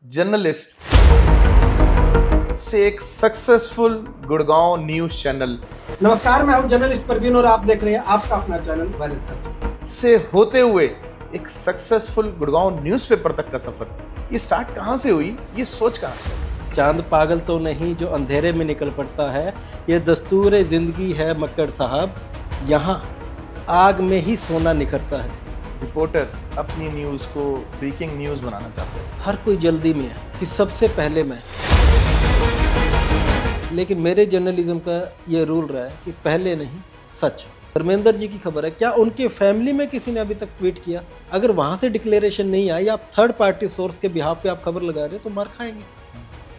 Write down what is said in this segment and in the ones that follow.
Journalist से एक successful Gurgaon news channel नमस्कार, मैं हूं जर्नलिस्ट परवीन और आप देख रहे हैं आपका अपना चैनल वायरल सच से होते हुए एक सक्सेसफुल गुड़गांव न्यूज़पेपर तक का सफर, ये स्टार्ट कहां से हुई, ये सोच कहां से आई? चांद पागल तो नहीं जो अंधेरे में निकल पड़ता है, ये दस्तूर जिंदगी है मक्कड़ साहब, यहाँ आग में ही सोना निखरता है। रिपोर्टर अपनी न्यूज को ब्रेकिंग न्यूज बनाना चाहते हैं। हर कोई जल्दी में है कि सबसे पहले मैं, लेकिन मेरे जर्नलिज्म का ये रूल रहा है कि पहले नहीं सच। धर्मेंद्र जी की खबर है, क्या उनके फैमिली में किसी ने अभी तक ट्वीट किया? अगर वहाँ से डिक्लेरेशन नहीं आई, आप थर्ड पार्टी सोर्स के बिहाफ पे आप खबर लगा रहे हो तो मार खाएंगे।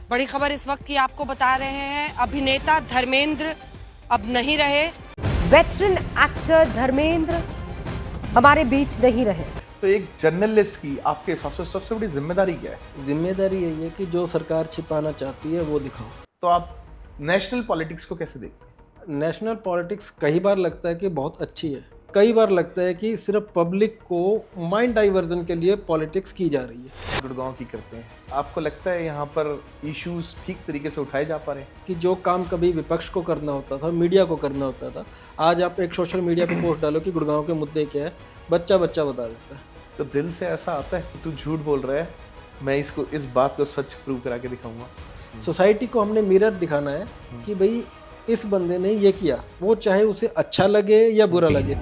बड़ी खबर इस वक्त की आपको बता रहे हैं, अभिनेता धर्मेंद्र अब नहीं रहे। वेटरन एक्टर धर्मेंद्र हमारे बीच नहीं रहे। तो एक जर्नलिस्ट की आपके हिसाब से सबसे बड़ी जिम्मेदारी क्या है? जिम्मेदारी यही है कि जो सरकार छिपाना चाहती है वो दिखाओ। तो आप नेशनल पॉलिटिक्स को कैसे देखते हैं? नेशनल पॉलिटिक्स कई बार लगता है कि बहुत अच्छी है, कई बार लगता है कि सिर्फ पब्लिक को माइंड डाइवर्जन के लिए पॉलिटिक्स की जा रही है। गुड़गांव की करते हैं, आपको लगता है यहाँ पर इश्यूज ठीक तरीके से उठाए जा पा रहे हैं? कि जो काम कभी विपक्ष को करना होता था, मीडिया को करना होता था, आज आप एक सोशल मीडिया पे पोस्ट डालो कि गुड़गांव के मुद्दे क्या है, बच्चा बता देता है। तो दिल से ऐसा आता है कि तू झूठ बोल रहा है, मैं इस बात को सच प्रूव करा के दिखाऊंगा। सोसाइटी को हमने मिरर दिखाना है कि भाई इस बंदे ने ये किया, वो चाहे उसे अच्छा लगे या बुरा लगे।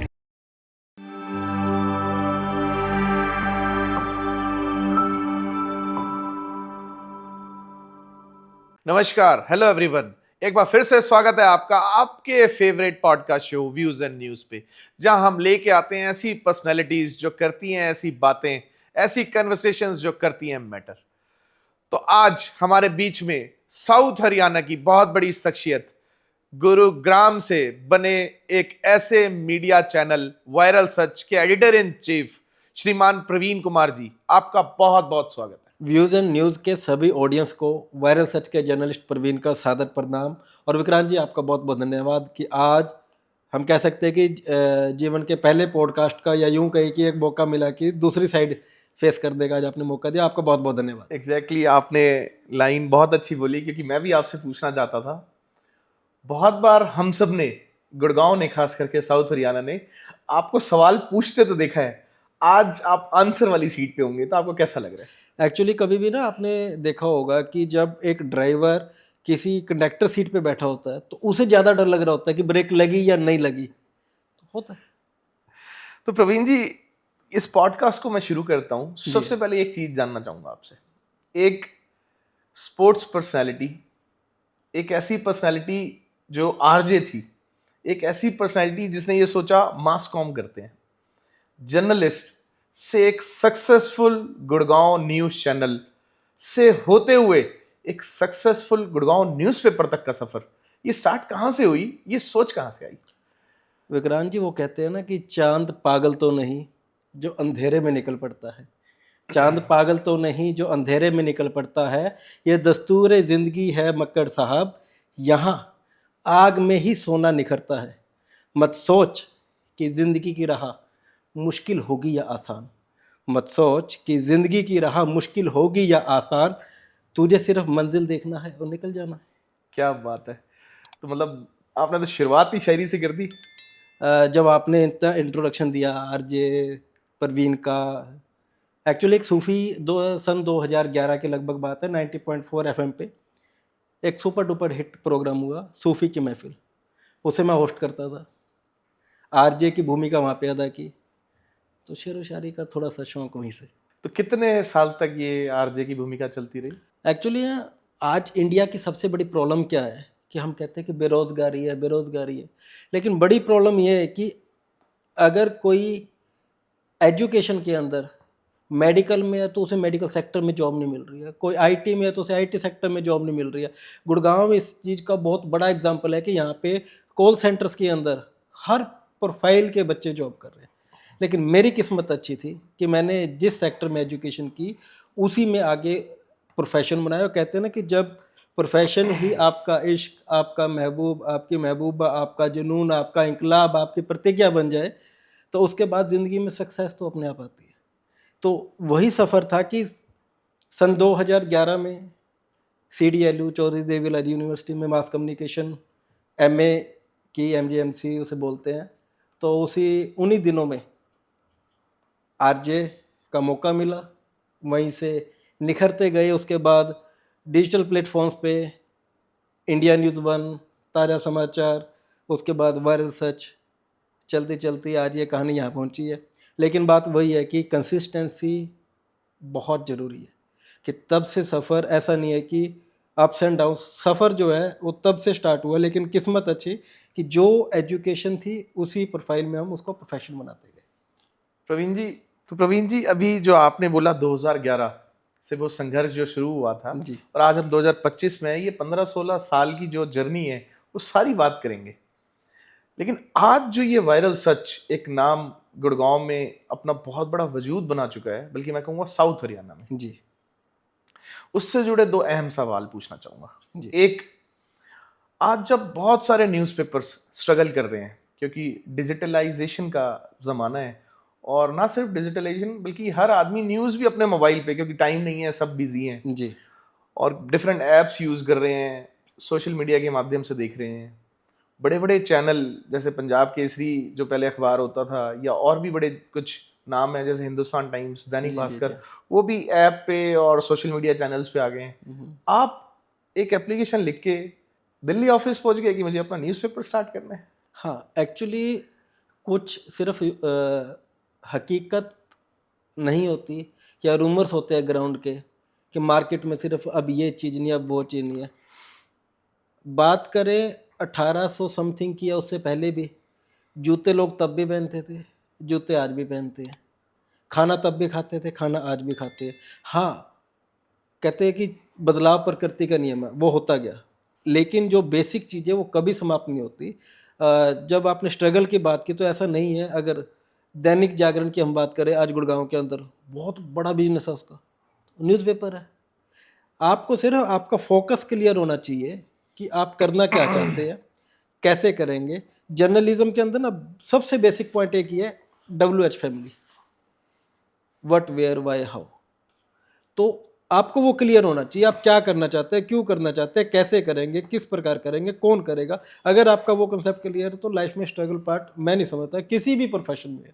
नमस्कार, हेलो एवरीवन, एक बार फिर से स्वागत है आपका आपके favourite podcast show views and news पे, जहां हम लेके आते हैं ऐसी पर्सनैलिटीज जो करती हैं ऐसी बातें, ऐसी कन्वर्सेशंस जो करती हैं मैटर। तो आज हमारे बीच में साउथ हरियाणा की बहुत बड़ी शख्सियत, गुरुग्राम से बने एक ऐसे मीडिया चैनल वायरल सच के एडिटर इन चीफ श्रीमान प्रवीण कुमार जी, आपका बहुत बहुत स्वागत है। व्यूज एंड न्यूज़ के सभी ऑडियंस को वायरल सच के जर्नलिस्ट प्रवीण का सादर प्रणाम। और विक्रांत जी, आपका बहुत बहुत धन्यवाद कि आज हम कह सकते हैं कि जीवन के पहले पॉडकास्ट का, या यूं कहें कि एक मौका मिला कि दूसरी साइड फेस कर देगा, आज आपने मौका दिया, आपका बहुत बहुत धन्यवाद। एग्जैक्टली आपने लाइन बहुत अच्छी बोली, क्योंकि मैं भी आपसे पूछना चाहता था। बहुत बार हम सब ने, गुड़गांव ने, खास करके साउथ हरियाणा ने आपको सवाल पूछते तो देखा है, आज आप आंसर वाली सीट पे होंगे, तो आपको कैसा लग रहा है? एक्चुअली कभी भी ना आपने देखा होगा कि जब एक ड्राइवर किसी कंडक्टर सीट पे बैठा होता है तो उसे ज़्यादा डर लग रहा होता है कि ब्रेक लगी या नहीं लगी, तो होता है। तो प्रवीण जी, इस पॉडकास्ट को मैं शुरू करता हूं। सबसे पहले एक चीज जानना चाहूंगा आपसे। एक स्पोर्ट्स पर्सनालिटी, एक ऐसी पर्सनालिटी जो आरजे थी, एक ऐसी पर्सनालिटी जिसने ये सोचा मास कॉम करते हैं, जर्नलिस्ट से एक सक्सेसफुल गुड़गांव न्यूज चैनल से होते हुए एक सक्सेसफुल गुड़गांव न्यूज़पेपर तक का सफर, ये स्टार्ट कहां से हुई, ये सोच कहां से आई? विक्रांत जी, वो कहते हैं ना कि चांद पागल तो नहीं जो अंधेरे में निकल पड़ता है। चांद पागल तो नहीं जो अंधेरे में निकल पड़ता है, ये दस्तूर जिंदगी है मक्कड़ साहब, यहाँ आग में ही सोना निखरता है। मत सोच कि जिंदगी की राह मुश्किल होगी या आसान, मत सोच कि जिंदगी की राह मुश्किल होगी या आसान, तुझे सिर्फ मंजिल देखना है और निकल जाना है। क्या बात है! तो मतलब आपने तो शुरुआत ही शायरी से कर दी। जब आपने इतना इंट्रोडक्शन दिया आरजे परवीन का, एक्चुअली एक सूफ़ी सन 2011 के लगभग बात है, 90.4 FM पे एक सुपर डुपर हिट प्रोग्राम हुआ, सूफ़ी की महफिल, उसे मैं होस्ट करता था। आरजे की भूमिका वहाँ पे अदा की, तो शेर व शायरी का थोड़ा सा शौक वहीं से। तो कितने साल तक ये आरजे की भूमिका चलती रही? एक्चुअली आज इंडिया की सबसे बड़ी प्रॉब्लम क्या है कि हम कहते हैं कि बेरोज़गारी है, बेरोज़गारी है, लेकिन बड़ी प्रॉब्लम ये है कि अगर कोई एजुकेशन के अंदर मेडिकल में है तो उसे मेडिकल सेक्टर में जॉब नहीं मिल रही है, कोई आईटी में है तो उसे आईटी सेक्टर में जॉब नहीं मिल रही है। गुड़गांव इस चीज़ का बहुत बड़ा एग्जांपल है कि यहाँ पे कॉल सेंटर्स के अंदर हर प्रोफाइल के बच्चे जॉब कर रहे हैं। लेकिन मेरी किस्मत अच्छी थी कि मैंने जिस सेक्टर में एजुकेशन की उसी में आगे प्रोफेशन बनाया। कहते हैं ना कि जब प्रोफेशन ही आपका इश्क, आपका महबूब, आपकी महबूबा, आपका जुनून, आपका इंकलाब, आपकी प्रतिज्ञा बन जाए, तो उसके बाद ज़िंदगी में सक्सेस तो अपने आप आती है। तो वही सफ़र था कि सन 2011 में CDLU चौधरी देवीलाल यूनिवर्सिटी में मास कम्युनिकेशन MA की, MGMC उसे बोलते हैं, तो उन्हीं दिनों में RJ का मौका मिला, वहीं से निखरते गए। उसके बाद डिजिटल प्लेटफॉर्म्स पे इंडिया न्यूज़ 1, ताज़ा समाचार, उसके बाद वायरल सच, चलती चलती आज ये कहानी यहाँ पहुँची है। लेकिन बात वही है कि कंसिस्टेंसी बहुत ज़रूरी है, कि तब से सफ़र ऐसा नहीं है कि अप्स एंड डाउन, सफ़र जो है वो तब से स्टार्ट हुआ, लेकिन किस्मत अच्छी कि जो एजुकेशन थी उसी प्रोफाइल में हम उसको प्रोफेशन बनाते गए। प्रवीण जी अभी जो आपने बोला 2011 से वो संघर्ष जो शुरू हुआ था जी। और आज हम 2025 में है, ये 15-16 साल की जो जर्नी है वो सारी बात करेंगे। लेकिन आज जो ये वायरल सच एक नाम गुड़गांव में अपना बहुत बड़ा वजूद बना चुका है, बल्कि मैं कहूँगा साउथ हरियाणा में, जी उससे जुड़े दो अहम सवाल पूछना चाहूँगा। जी। एक, आज जब बहुत सारे न्यूज़पेपर्स स्ट्रगल कर रहे हैं क्योंकि डिजिटलाइजेशन का ज़माना है, और ना सिर्फ डिजिटलाइजेशन बल्कि हर आदमी न्यूज़ भी अपने मोबाइल पे, क्योंकि टाइम नहीं है, सब बिजी हैं जी और डिफरेंट ऐप्स यूज़ कर रहे हैं, सोशल मीडिया के माध्यम से देख रहे हैं। बड़े बड़े चैनल जैसे पंजाब केसरी जो पहले अखबार होता था, या और भी बड़े कुछ नाम है जैसे हिंदुस्तान टाइम्स, दैनिक जी, भास्कर, जी। वो भी ऐप पे और सोशल मीडिया चैनल्स पे आ गए हैं। आप एक एप्लीकेशन लिख के दिल्ली ऑफिस पहुंच गए कि मुझे अपना न्यूज़पेपर स्टार्ट करना है। हाँ, एक्चुअली कुछ सिर्फ हकीकत नहीं होती या रूमर्स होते हैं ग्राउंड के, कि मार्केट में सिर्फ अब ये चीज़ नहीं, अब वो चीज़ नहीं है। बात करें 1800 समथिंग की या उससे पहले भी, जूते लोग तब भी पहनते थे, जूते आज भी पहनते हैं। खाना तब भी खाते थे, खाना आज भी खाते हैं। हाँ, कहते हैं कि बदलाव प्रकृति का नियम है, वो होता गया, लेकिन जो बेसिक चीज़ें वो कभी समाप्त नहीं होती। जब आपने स्ट्रगल की बात की तो ऐसा नहीं है। अगर दैनिक जागरण की हम बात करें, आज गुड़गांव के अंदर बहुत बड़ा बिजनेस है उसका, न्यूज़पेपर है। आपको सिर्फ आपका फोकस क्लियर होना चाहिए कि आप करना क्या चाहते हैं, कैसे करेंगे। जर्नलिज्म के अंदर ना सबसे बेसिक पॉइंट एक ही है, WH family, what, where, why, how. तो आपको वो क्लियर होना चाहिए, आप क्या करना चाहते हैं, क्यों करना चाहते हैं, कैसे करेंगे, किस प्रकार करेंगे, कौन करेगा। अगर आपका वो कंसेप्ट क्लियर है तो लाइफ में स्ट्रगल पार्ट मैं नहीं समझता किसी भी प्रोफेशन में।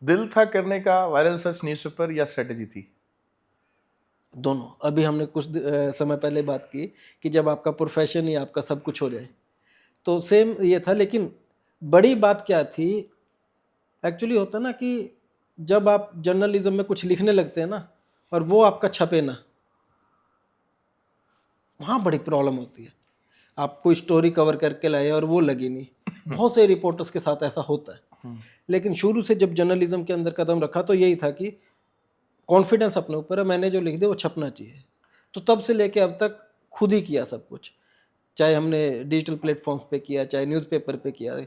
दिल था करने का वायरल सच न्यूज़पेपर या स्ट्रेटेजी थी? दोनों। अभी हमने कुछ समय पहले बात की कि जब आपका प्रोफेशन ही आपका सब कुछ हो जाए, तो सेम ये था। लेकिन बड़ी बात क्या थी, एक्चुअली होता ना कि जब आप जर्नलिज्म में कुछ लिखने लगते हैं ना, और वो आपका छपे ना, वहाँ बड़ी प्रॉब्लम होती है। आप कोई स्टोरी कवर करके लाए और वो लगी नहीं। बहुत से रिपोर्टर्स के साथ ऐसा होता है। लेकिन शुरू से जब जर्नलिज्म के अंदर कदम रखा तो यही था कि कॉन्फिडेंस अपने ऊपर है, मैंने जो लिख दिया वो छपना चाहिए। तो तब से लेके अब तक खुद ही किया सब कुछ, चाहे हमने डिजिटल प्लेटफॉर्म्स पे किया, चाहे न्यूज़पेपर पे किया,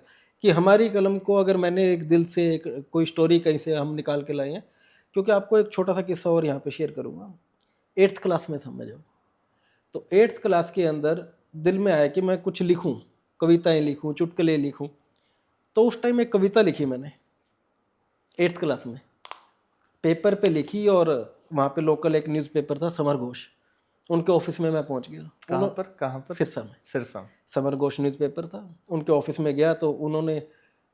कि हमारी कलम को अगर मैंने एक दिल से कोई स्टोरी कहीं से हम निकाल के लाए हैं। क्योंकि आपको एक छोटा सा किस्सा और यहाँ पे शेयर करूँगा। 8th क्लास में था मैं जब, तो 8th क्लास के अंदर दिल में आया कि मैं कुछ लिखूं, कविताएं लिखूं, चुटकुले लिखूं। तो उस टाइम एक कविता लिखी मैंने 8th क्लास में, पेपर पे लिखी, और वहाँ पे लोकल एक न्यूज़पेपर था समर घोष, उनके ऑफिस में मैं पहुँच गया। कहाँ पर? सिरसा में। सिरसा में। समर घोष न्यूज़पेपर था, उनके ऑफिस में गया तो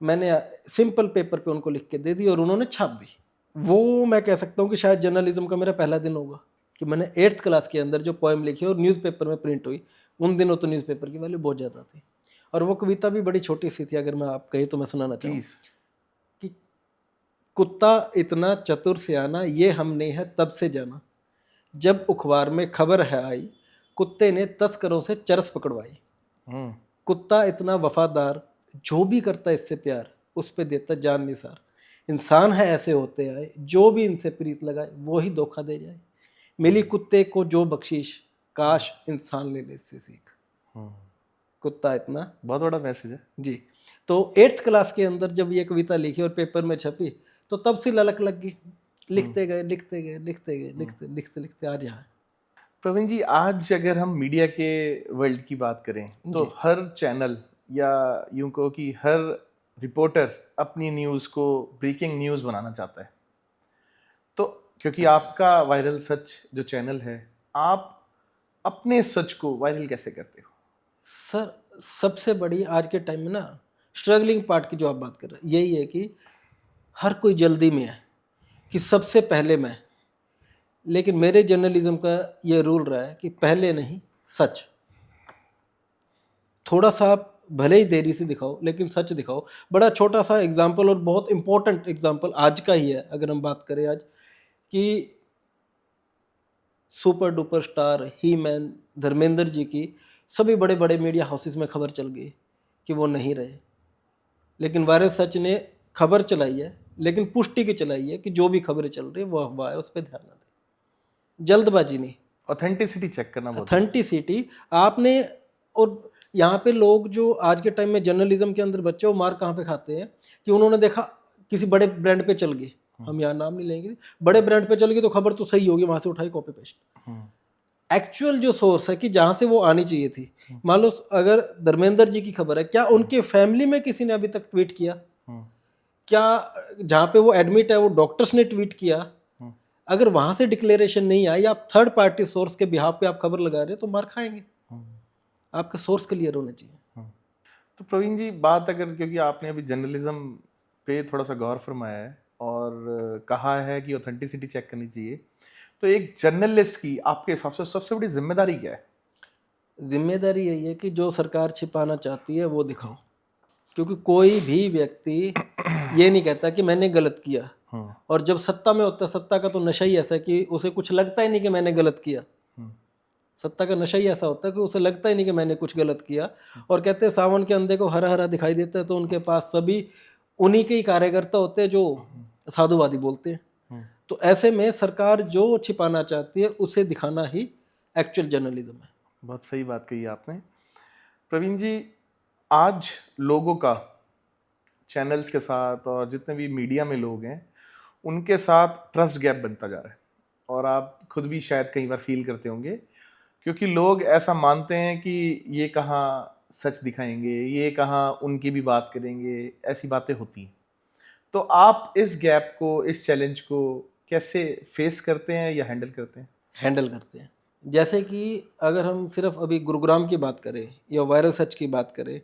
मैंने सिंपल पेपर पे उनको लिख के दे दी और उन्होंने छाप दी। वो मैं कह सकता हूँ कि शायद जर्नलिज्म का मेरा पहला दिन होगा कि मैंने 8th क्लास के अंदर जो पोएम लिखी और न्यूज़पेपर में प्रिंट हुई। उन दिनों तो न्यूज़पेपर की वैल्यू बहुत ज़्यादा थी, और वो कविता भी बड़ी छोटी सी थी। अगर मैं आप कही तो मैं सुनाना चाहूँ कि कुत्ता इतना चतुर सियाना, ये हमने है तब से जाना, जब अखबार में खबर है आई, कुत्ते ने तस्करों से चरस पकड़वाई। कुत्ता इतना वफादार, जो भी करता इससे प्यार, उस पे देता जान निसार। इंसान है ऐसे होते आए, जो भी इनसे प्रीत लगाए वो ही धोखा दे जाए। मिली कुत्ते को जो बख्शीश, काश इंसान ले ले इससे सीख। कुत्ता इतना, बहुत बड़ा मैसेज है जी। तो 8th क्लास के अंदर जब ये कविता लिखी और पेपर में छपी, तो तब से ललक लग गई। लिखते गए लिखते गए लिखते गए लिखते लिखते लिखते आज यहाँ। प्रवीण जी, आज अगर हम मीडिया के वर्ल्ड की बात करें तो हर चैनल, या यूं कहो कि हर रिपोर्टर अपनी न्यूज़ को ब्रेकिंग न्यूज़ बनाना चाहता है। तो क्योंकि आपका वायरल सच जो चैनल है, आप अपने सच को वायरल कैसे करते हो? सर सबसे बड़ी आज के टाइम में ना स्ट्रगलिंग पार्ट की जो आप बात कर रहे हैं यही है कि हर कोई जल्दी में है कि सबसे पहले मैं, लेकिन मेरे जर्नलिज्म का ये रूल रहा है कि पहले नहीं, सच। थोड़ा सा आप भले ही देरी से दिखाओ लेकिन सच दिखाओ। बड़ा छोटा सा एग्जाम्पल और बहुत इंपॉर्टेंट एग्जाम्पल आज का ही है, अगर हम बात करें आज कि सुपर डुपर स्टार ही मैन धर्मेंद्र जी की सभी बड़े बड़े मीडिया हाउसेस में खबर चल गई कि वो नहीं रहे, लेकिन वायरल सच ने खबर चलाई है, लेकिन पुष्टि की चलाई है कि जो भी खबरें चल रही है वो अफवाह है, उस पर ध्यान ना दें, जल्दबाजी नहीं, ऑथेंटिसिटी चेक करना बहुत ऑथेंटिसिटी आपने। और यहाँ पे लोग जो आज के टाइम में जर्नलिज्म के अंदर बच्चे वो मार कहाँ पे खाते हैं कि उन्होंने देखा किसी बड़े ब्रांड पे चल गए, हम यहाँ नाम नहीं लेंगे, बड़े ब्रांड पे चल गए तो खबर तो सही होगी, वहां से उठाई कॉपी पेस्ट। एक्चुअल जो सोर्स है कि जहां से वो आनी चाहिए थी, मान लो अगर धर्मेंद्र जी की खबर है, क्या उनके फैमिली में किसी ने अभी तक ट्वीट किया? क्या जहाँ पे वो एडमिट है वो डॉक्टर्स ने ट्वीट किया? अगर वहां से डिक्लेरेशन नहीं आई, आप थर्ड पार्टी सोर्स के बिहाफ पे आप खबर लगा रहे हो तो मार खाएंगे। आपका सोर्स क्लियर होना चाहिए। तो प्रवीण जी, बात अगर, क्योंकि आपने अभी जर्नलिज्म पे थोड़ा सा गौर फरमाया है और कहा है कि ऑथेंटिसिटी चेक करनी चाहिए, तो एक जर्नलिस्ट की आपके हिसाब से सबसे बड़ी जिम्मेदारी क्या है? जिम्मेदारी यही है कि जो सरकार छिपाना चाहती है वो दिखाओ, क्योंकि कोई भी व्यक्ति ये नहीं कहता कि मैंने गलत किया, और जब सत्ता में होता है, सत्ता का तो नशा ही ऐसा है कि उसे कुछ लगता ही नहीं कि मैंने गलत किया। सत्ता का नशा ही ऐसा होता है कि उसे लगता ही नहीं कि मैंने कुछ गलत किया, और कहते हैं सावन के अंधे को हरा हरा दिखाई देता है, तो उनके पास सभी उन्हीं के ही कार्यकर्ता होते हैं जो साधुवादी बोलते हैं। तो ऐसे में सरकार जो छिपाना चाहती है उसे दिखाना ही एक्चुअल जर्नलिज्म है। बहुत सही बात कही आपने। प्रवीण जी, आज लोगों का चैनल्स के साथ और जितने भी मीडिया में लोग हैं उनके साथ ट्रस्ट गैप बनता जा रहा है, और आप खुद भी शायद कई बार फील करते होंगे, क्योंकि लोग ऐसा मानते हैं कि ये कहाँ सच दिखाएंगे, ये कहाँ उनकी भी बात करेंगे, ऐसी बातें होती हैं। तो आप इस गैप को, इस चैलेंज को कैसे फेस करते हैं या हैंडल करते हैं? हैंडल करते हैं। जैसे कि अगर हम सिर्फ अभी गुरुग्राम की बात करें या वायरल सच की बात करें,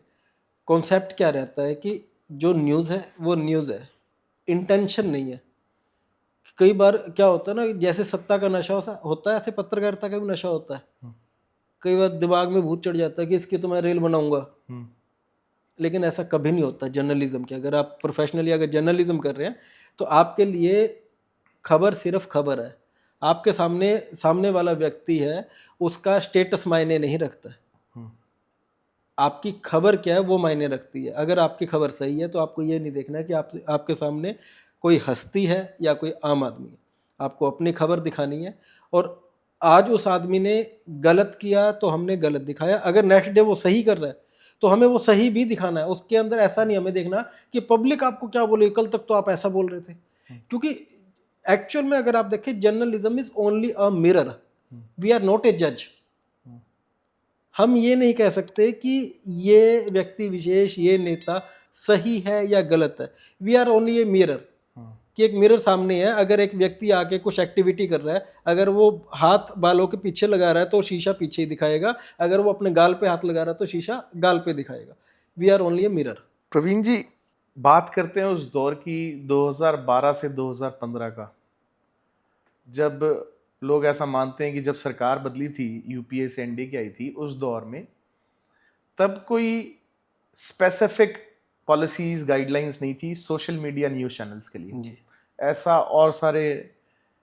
कॉन्सेप्ट क्या रहता है कि जो न्यूज़ है वो न्यूज़ है, इंटेंशन नहीं है। कई बार क्या होता है ना, जैसे सत्ता का नशा होता है, ऐसे पत्रकारिता का भी नशा होता है। कई बार दिमाग में भूत चढ़ जाता है कि इसकी तो मैं रील बनाऊंगा, लेकिन ऐसा कभी नहीं होता जर्नलिज्म के। अगर आप प्रोफेशनली अगर जर्नलिज्म कर रहे हैं तो आपके लिए खबर सिर्फ खबर है। आपके सामने वाला व्यक्ति है, उसका स्टेटस मायने नहीं रखता है, आपकी खबर क्या है वो मायने रखती है। अगर आपकी खबर सही है तो आपको ये नहीं देखना है कि आपके सामने कोई हस्ती है या कोई आम आदमी है, आपको अपनी खबर दिखानी है। और आज उस आदमी ने गलत किया तो हमने गलत दिखाया, अगर नेक्स्ट डे वो सही कर रहा है तो हमें वो सही भी दिखाना है। उसके अंदर ऐसा नहीं हमें देखना कि पब्लिक आपको क्या बोले, कल तक तो आप ऐसा बोल रहे थे। क्योंकि एक्चुअल में अगर आप देखें, journalism is only a mirror, we are not a जज। हम ये नहीं कह सकते कि ये व्यक्ति विशेष, ये नेता सही है या गलत है। We are only a mirror, कि एक मिरर सामने है। अगर एक व्यक्ति आके कुछ एक्टिविटी कर रहा है, अगर वो हाथ बालों के पीछे लगा रहा है तो शीशा पीछे ही दिखाएगा, अगर वो अपने गाल पे हाथ लगा रहा है तो शीशा गाल पे दिखाएगा। We are only a mirror. Praveen ji, बात करते हैं उस दौर की, 2012 से 2015 का, जब लोग ऐसा मानते हैं कि जब सरकार बदली थी, यूपीए से एनडीए की आई थी, उस दौर में तब कोई स्पेसिफिक पॉलिसीज, गाइडलाइंस नहीं थी सोशल मीडिया न्यूज़ चैनल्स के लिए। जी। ऐसा और सारे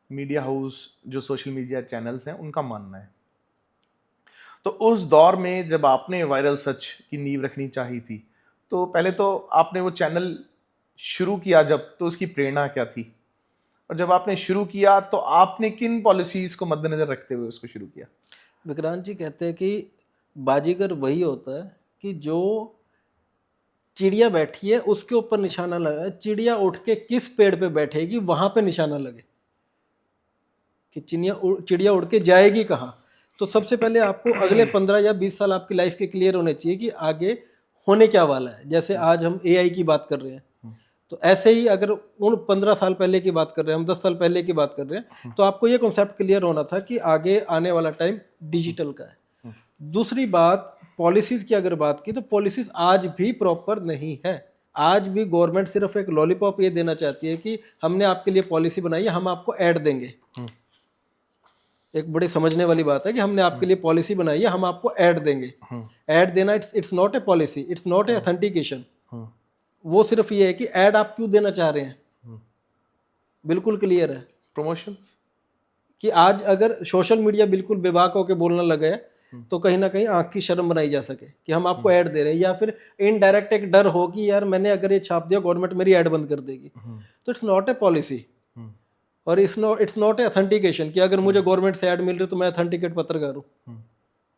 मीडिया हाउस जो सोशल मीडिया चैनल्स हैं उनका मानना है। तो उस दौर में जब आपने वायरल सच की नींव रखनी चाहिए थी, तो पहले तो आपने वो चैनल शुरू किया जब, तो उसकी प्रेरणा क्या थी, और जब आपने शुरू किया तो आपने किन पॉलिसीज को मद्देनजर रखते हुए उसको शुरू किया? विक्रांत जी कहते हैं कि बाजीगर वही होता है कि जो चिड़िया बैठी है उसके ऊपर निशाना लगा, चिड़िया उठ के किस पेड़ पे बैठेगी वहां पे निशाना लगे, कि चिड़िया उड़ के जाएगी कहाँ। तो सबसे पहले आपको अगले 15 या 20 साल आपकी लाइफ के क्लियर होने चाहिए कि आगे होने क्या वाला है। जैसे आज हम एआई की बात कर रहे हैं, तो ऐसे ही अगर उन 15 साल पहले की बात कर रहे हैं, हम 10 साल पहले की बात कर रहे हैं, तो आपको ये कॉन्सेप्ट क्लियर होना था कि आगे आने वाला टाइम डिजिटल का है। दूसरी बात, पॉलिसीज की अगर बात की तो पॉलिसीज आज भी प्रॉपर नहीं है। आज भी गवर्नमेंट सिर्फ एक लॉलीपॉप ये देना चाहती है कि हमने आपके लिए पॉलिसी बनाई है, हम आपको ऐड देंगे। एक बड़ी समझने वाली बात है कि हमने आपके लिए पॉलिसी बनाई है, हम आपको ऐड देंगे। ऐड देना it's not a policy, it's not a authentication. वो सिर्फ ये है कि ऐड आप क्यों देना चाह रहे हैं, बिल्कुल क्लियर है। प्रमोशंस कि आज अगर सोशल मीडिया बिल्कुल बेबाक होकर बोलने लगे है, तो कहीं ना कहीं आंख की शर्म बनाई जा सके कि हम आपको ऐड दे रहे हैं, या फिर इनडायरेक्ट एक डर हो कि यार मैंने अगर ये छाप दिया गवर्नमेंट मेरी ऐड बंद कर देगी। तो इट्स नॉट ए पॉलिसी और इट्स नॉट ए ऑथेंटिकेशन कि अगर मुझे गवर्नमेंट से ऐड मिल रही तो मैं ऑथेंटिकेट पत्रकार हूँ,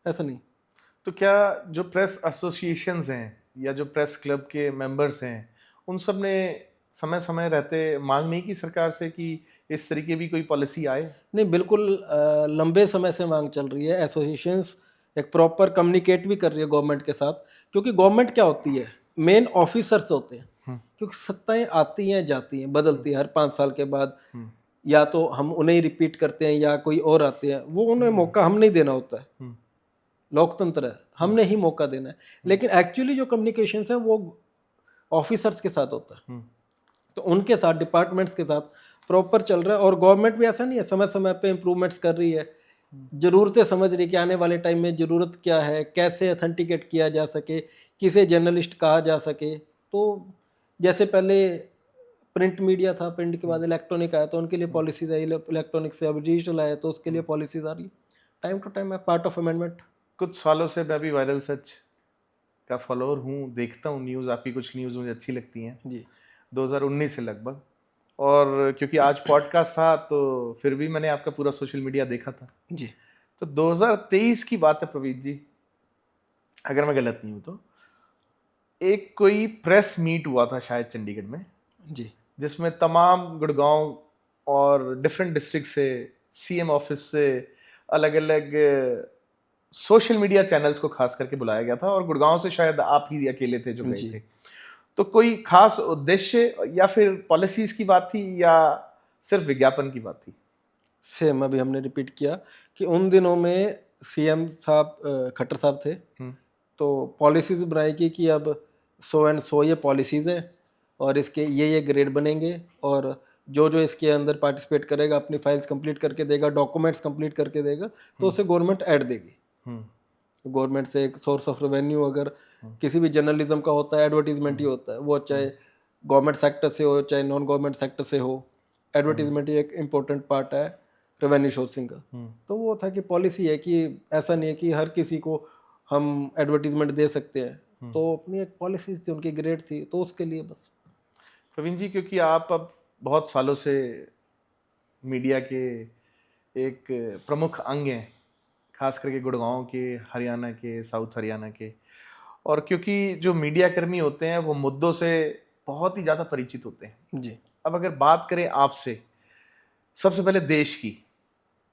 ऐसा नहीं। तो क्या जो प्रेस एसोसिएशंस हैं या जो प्रेस क्लब के मेंबर्स हैं, उन सब ने समय समय रहते मांग नहीं की सरकार से कि इस तरीके भी कोई पॉलिसी आए? नहीं, बिल्कुल लंबे समय से मांग चल रही है। एसोसिएशंस एक प्रॉपर कम्युनिकेट भी कर रही है गवर्नमेंट के साथ, क्योंकि गवर्नमेंट क्या होती है, मेन ऑफिसर्स होते हैं। क्योंकि सत्ताएं आती हैं जाती हैं, बदलती हैं हर 5 साल के बाद, या तो हम उन्हें ही रिपीट करते हैं या कोई और आते हैं। वो उन्हें मौका हम नहीं देना होता है, लोकतंत्र है, हमने ही मौका देना है। लेकिन एक्चुअली जो कम्युनिकेशन है वो ऑफिसर्स के साथ होता है, तो उनके साथ, डिपार्टमेंट्स के साथ प्रॉपर चल रहा है। और गवर्नमेंट भी ऐसा नहीं है, समय समय पे इम्प्रूवमेंट्स कर रही है, ज़रूरतें समझ रही है कि आने वाले टाइम में ज़रूरत क्या है, कैसे ऑथेंटिकेट किया जा सके, किसे जर्नलिस्ट कहा जा सके। तो जैसे पहले प्रिंट मीडिया था, प्रिंट के बाद इलेक्ट्रॉनिक आया तो उनके लिए पॉलिसीज आई, इलेक्ट्रॉनिक से अब डिजिटल आया तो उसके लिए पॉलिसीज आ रही। टाइम टू टाइम है, पार्ट ऑफ अमेंडमेंट। कुछ सालों से मैं भी वायरल सच का फॉलोअर हूँ, देखता हूँ न्यूज़, आपकी कुछ न्यूज़ मुझे अच्छी लगती हैं जी 2019 से लगभग। और क्योंकि आज पॉडकास्ट था तो फिर भी मैंने आपका पूरा सोशल मीडिया देखा था। जी तो 2023 की बात है प्रवीण जी, अगर मैं गलत नहीं हूँ तो, एक कोई प्रेस मीट हुआ था शायद चंडीगढ़ में, जी जिसमें तमाम गुड़गांव और डिफरेंट डिस्ट्रिक्ट से, सीएम ऑफिस से, अलग अलग सोशल मीडिया चैनल्स को खास करके बुलाया गया था, और गुड़गांव से शायद आप ही अकेले थे जो गए जी। थे। तो कोई खास उद्देश्य या फिर पॉलिसीज की बात थी या सिर्फ विज्ञापन की बात थी? सेम अभी हमने रिपीट किया कि उन दिनों में सीएम साहब खट्टर साहब थे, तो पॉलिसीज बनाई कि अब 100 एंड 100 ये पॉलिसीज़ हैं और इसके ये ग्रेड बनेंगे, और जो जो इसके अंदर पार्टिसिपेट करेगा अपनी फाइल्स कंप्लीट करके देगा, डॉक्यूमेंट्स कंप्लीट करके देगा, तो उसे गवर्नमेंट ऐड देगी। गवर्नमेंट से एक सोर्स ऑफ रेवेन्यू अगर किसी भी जर्नलिज्म का होता है, एडवर्टीजमेंट ही होता है, वो चाहे गवर्नमेंट सेक्टर से हो चाहे नॉन गवर्नमेंट सेक्टर से हो, एडवर्टीजमेंट ही एक इम्पोर्टेंट पार्ट है रेवेन्यू सोर्सिंग का। तो वो था कि पॉलिसी है कि ऐसा नहीं है कि हर किसी को हम एडवर्टीजमेंट दे सकते हैं, तो अपनी एक पॉलिसीज थी, उनकी ग्रेड थी, तो उसके लिए बस। प्रवीण जी, क्योंकि आप अब बहुत सालों से मीडिया के एक प्रमुख अंग हैं, खास करके गुड़गांव के, हरियाणा के, साउथ हरियाणा के, और क्योंकि जो मीडिया कर्मी होते हैं वो मुद्दों से बहुत ही ज़्यादा परिचित होते हैं जी। अब अगर बात करें आपसे सबसे पहले देश की,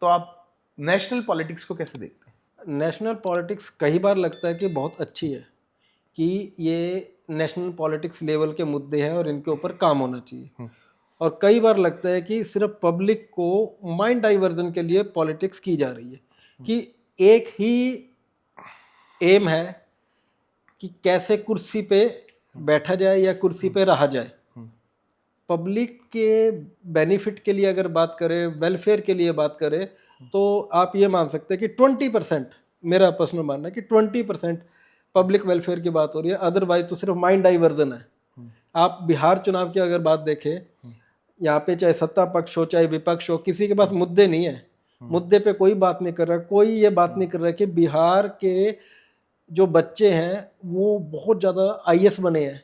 तो आप नेशनल पॉलिटिक्स को कैसे देखते हैं? नेशनल पॉलिटिक्स कई बार लगता है कि बहुत अच्छी है, कि ये नेशनल पॉलिटिक्स लेवल के मुद्दे हैं और इनके ऊपर काम होना चाहिए, और कई बार लगता है कि सिर्फ पब्लिक को माइंड डाइवर्जन के लिए पॉलिटिक्स की जा रही है, कि एक ही एम है कि कैसे कुर्सी पे बैठा जाए या कुर्सी पे रहा जाए। पब्लिक के बेनिफिट के लिए अगर बात करें, वेलफेयर के लिए बात करें, तो आप ये मान सकते हैं कि 20%, मेरा पर्सनल मानना है कि 20% पब्लिक वेलफेयर की बात हो रही है, अदरवाइज तो सिर्फ माइंड डाइवर्जन है। आप बिहार चुनाव की अगर बात देखें, यहाँ पे चाहे सत्ता पक्ष हो चाहे विपक्ष हो, किसी के पास मुद्दे नहीं है, मुद्दे पे कोई बात नहीं कर रहा, कोई ये बात नहीं कर रहा कि बिहार के जो बच्चे हैं वो बहुत ज़्यादा आईएएस बने हैं।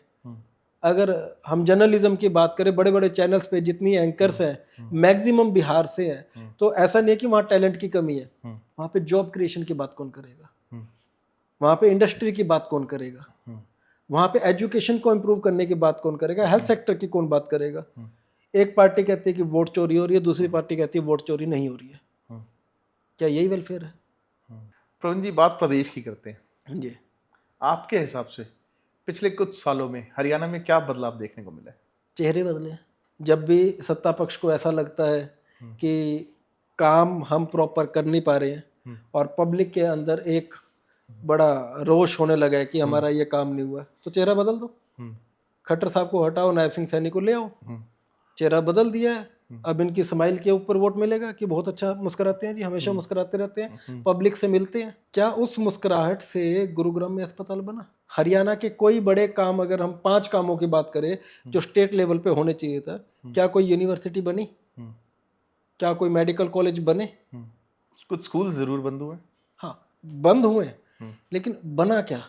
अगर हम जर्नलिज्म की बात करें, बड़े बड़े चैनल्स पे जितनी एंकर्स हैं मैक्सिमम बिहार से हैं, तो ऐसा नहीं है कि वहाँ टैलेंट की कमी है। वहाँ पे जॉब क्रिएशन की बात कौन करेगा, वहाँ पे इंडस्ट्री की बात कौन करेगा, वहाँ पे एजुकेशन को इम्प्रूव करने की बात कौन करेगा, हेल्थ सेक्टर की कौन बात करेगा। एक पार्टी कहती है कि वोट चोरी हो रही है, दूसरी पार्टी कहती है वोट चोरी नहीं हो रही है। क्या यही वेलफेयर है? प्रवीण जी, बात प्रदेश की करते हैं। जी, आपके हिसाब से पिछले कुछ सालों में हरियाणा में क्या बदलाव देखने को मिला है? चेहरे बदले। जब भी सत्ता पक्ष को ऐसा लगता है कि काम हम प्रॉपर कर नहीं पा रहे हैं और पब्लिक के अंदर एक बड़ा रोष होने लगा है कि हमारा ये काम नहीं हुआ, तो चेहरा बदल दो। खट्टर साहब को हटाओ, नायब सिंह सैनी को ले आओ, चेहरा बदल दिया है। अब इनकी स्माइल के ऊपर वोट मिलेगा कि बहुत अच्छा मुस्कुराते हैं जी, हमेशा मुस्कुराते रहते हैं, पब्लिक से मिलते हैं। क्या उस मुस्कुराहट से गुरुग्राम में अस्पताल बना? हरियाणा के कोई बड़े काम, अगर हम 5 कामों की बात करें जो स्टेट लेवल पे होने चाहिए था, क्या कोई यूनिवर्सिटी बनी? क्या कोई मेडिकल कॉलेज बने? कुछ स्कूल जरूर बंद हुए। हाँ, बंद हुए, लेकिन बना क्या?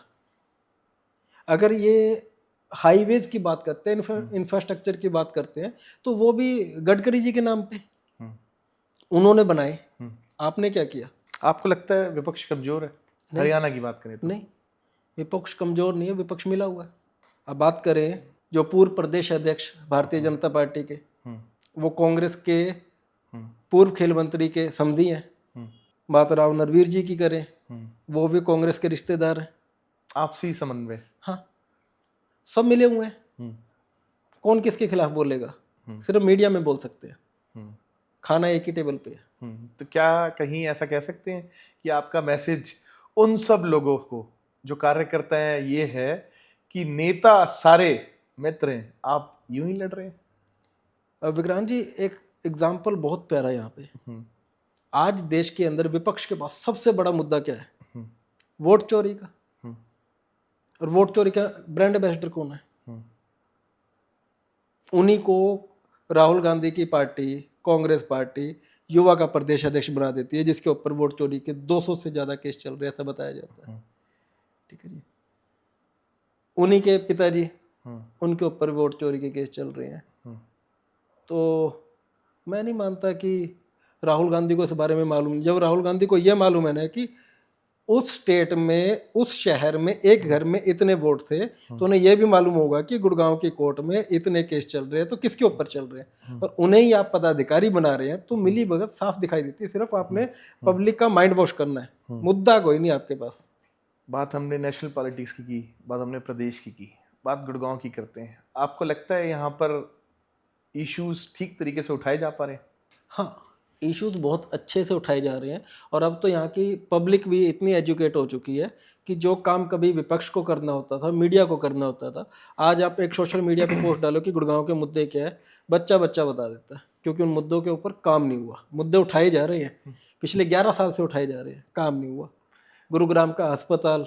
अगर ये हाईवेज की बात करते हैं, इंफ्रास्ट्रक्चर की बात करते हैं, तो वो भी गडकरी जी के नाम पे उन्होंने बनाए। आपने क्या किया? आपको लगता है विपक्ष कमजोर है? हरियाणा की बात करें तो नहीं, विपक्ष कमजोर नहीं है, विपक्ष मिला हुआ है। अब बात करें जो पूर्व प्रदेश अध्यक्ष भारतीय जनता पार्टी के, वो कांग्रेस के पूर्व खेल मंत्री के समधी हैं। बात राव नरवीर जी की करें, वो भी कांग्रेस के रिश्तेदार हैं। आपसी समन्वय। हाँ, सब मिले हुए हैं। कौन किसके खिलाफ बोलेगा? सिर्फ मीडिया में बोल सकते हैं, खाना एक ही टेबल पे है। तो क्या कहीं ऐसा कह सकते हैं कि आपका मैसेज उन सब लोगों को जो कार्य करते हैं ये है कि नेता सारे मित्र हैं, आप यूं ही लड़ रहे हैं? विक्रांत जी, एक एग्जाम्पल बहुत प्यारा है यहाँ पे। आज देश के अंदर विपक्ष के पास सबसे बड़ा मुद्दा क्या है? वोट चोरी का। और वोट चोरी का ब्रांड एम्बेसडर कौन है? उन्हीं को राहुल गांधी की पार्टी, कांग्रेस पार्टी, युवा का प्रदेश अध्यक्ष बना देती है, जिसके ऊपर वोट चोरी के 200 से ज्यादा केस चल रहे हैं, ऐसा बताया जाता है। ठीक है जी। उन्हीं के पिताजी, उनके ऊपर वोट चोरी के केस चल रहे हैं। तो मैं नहीं मानता कि राहुल गांधी को इस बारे में मालूम। जब राहुल गांधी को यह मालूम है ना कि उस स्टेट में, उस शहर में एक घर में इतने वोट थे, तो उन्हें यह भी मालूम होगा कि गुड़गांव की कोर्ट में इतने केस चल रहे हैं, तो किसके ऊपर चल रहे हैं, और उन्हें ही आप पदाधिकारी बना रहे हैं, तो मिली भगत साफ दिखाई देती है। सिर्फ आपने पब्लिक का माइंड वॉश करना है, मुद्दा कोई नहीं आपके पास। बात हमने नेशनल पॉलिटिक्स की, बात हमने प्रदेश की, बात गुड़गांव की करते हैं। आपको लगता है यहाँ पर इश्यूज ठीक तरीके से उठाए जा पा रहे हैं? हाँ, इश्यूज बहुत अच्छे से उठाए जा रहे हैं। और अब तो यहाँ की पब्लिक भी इतनी एजुकेट हो चुकी है कि जो काम कभी विपक्ष को करना होता था, मीडिया को करना होता था, आज आप एक सोशल मीडिया पे पोस्ट डालो कि गुड़गांव के मुद्दे क्या है, बच्चा बता देता है, क्योंकि उन मुद्दों के ऊपर काम नहीं हुआ। मुद्दे उठाए जा रहे हैं, पिछले 11 साल से उठाए जा रहे हैं, काम नहीं हुआ। गुरुग्राम का अस्पताल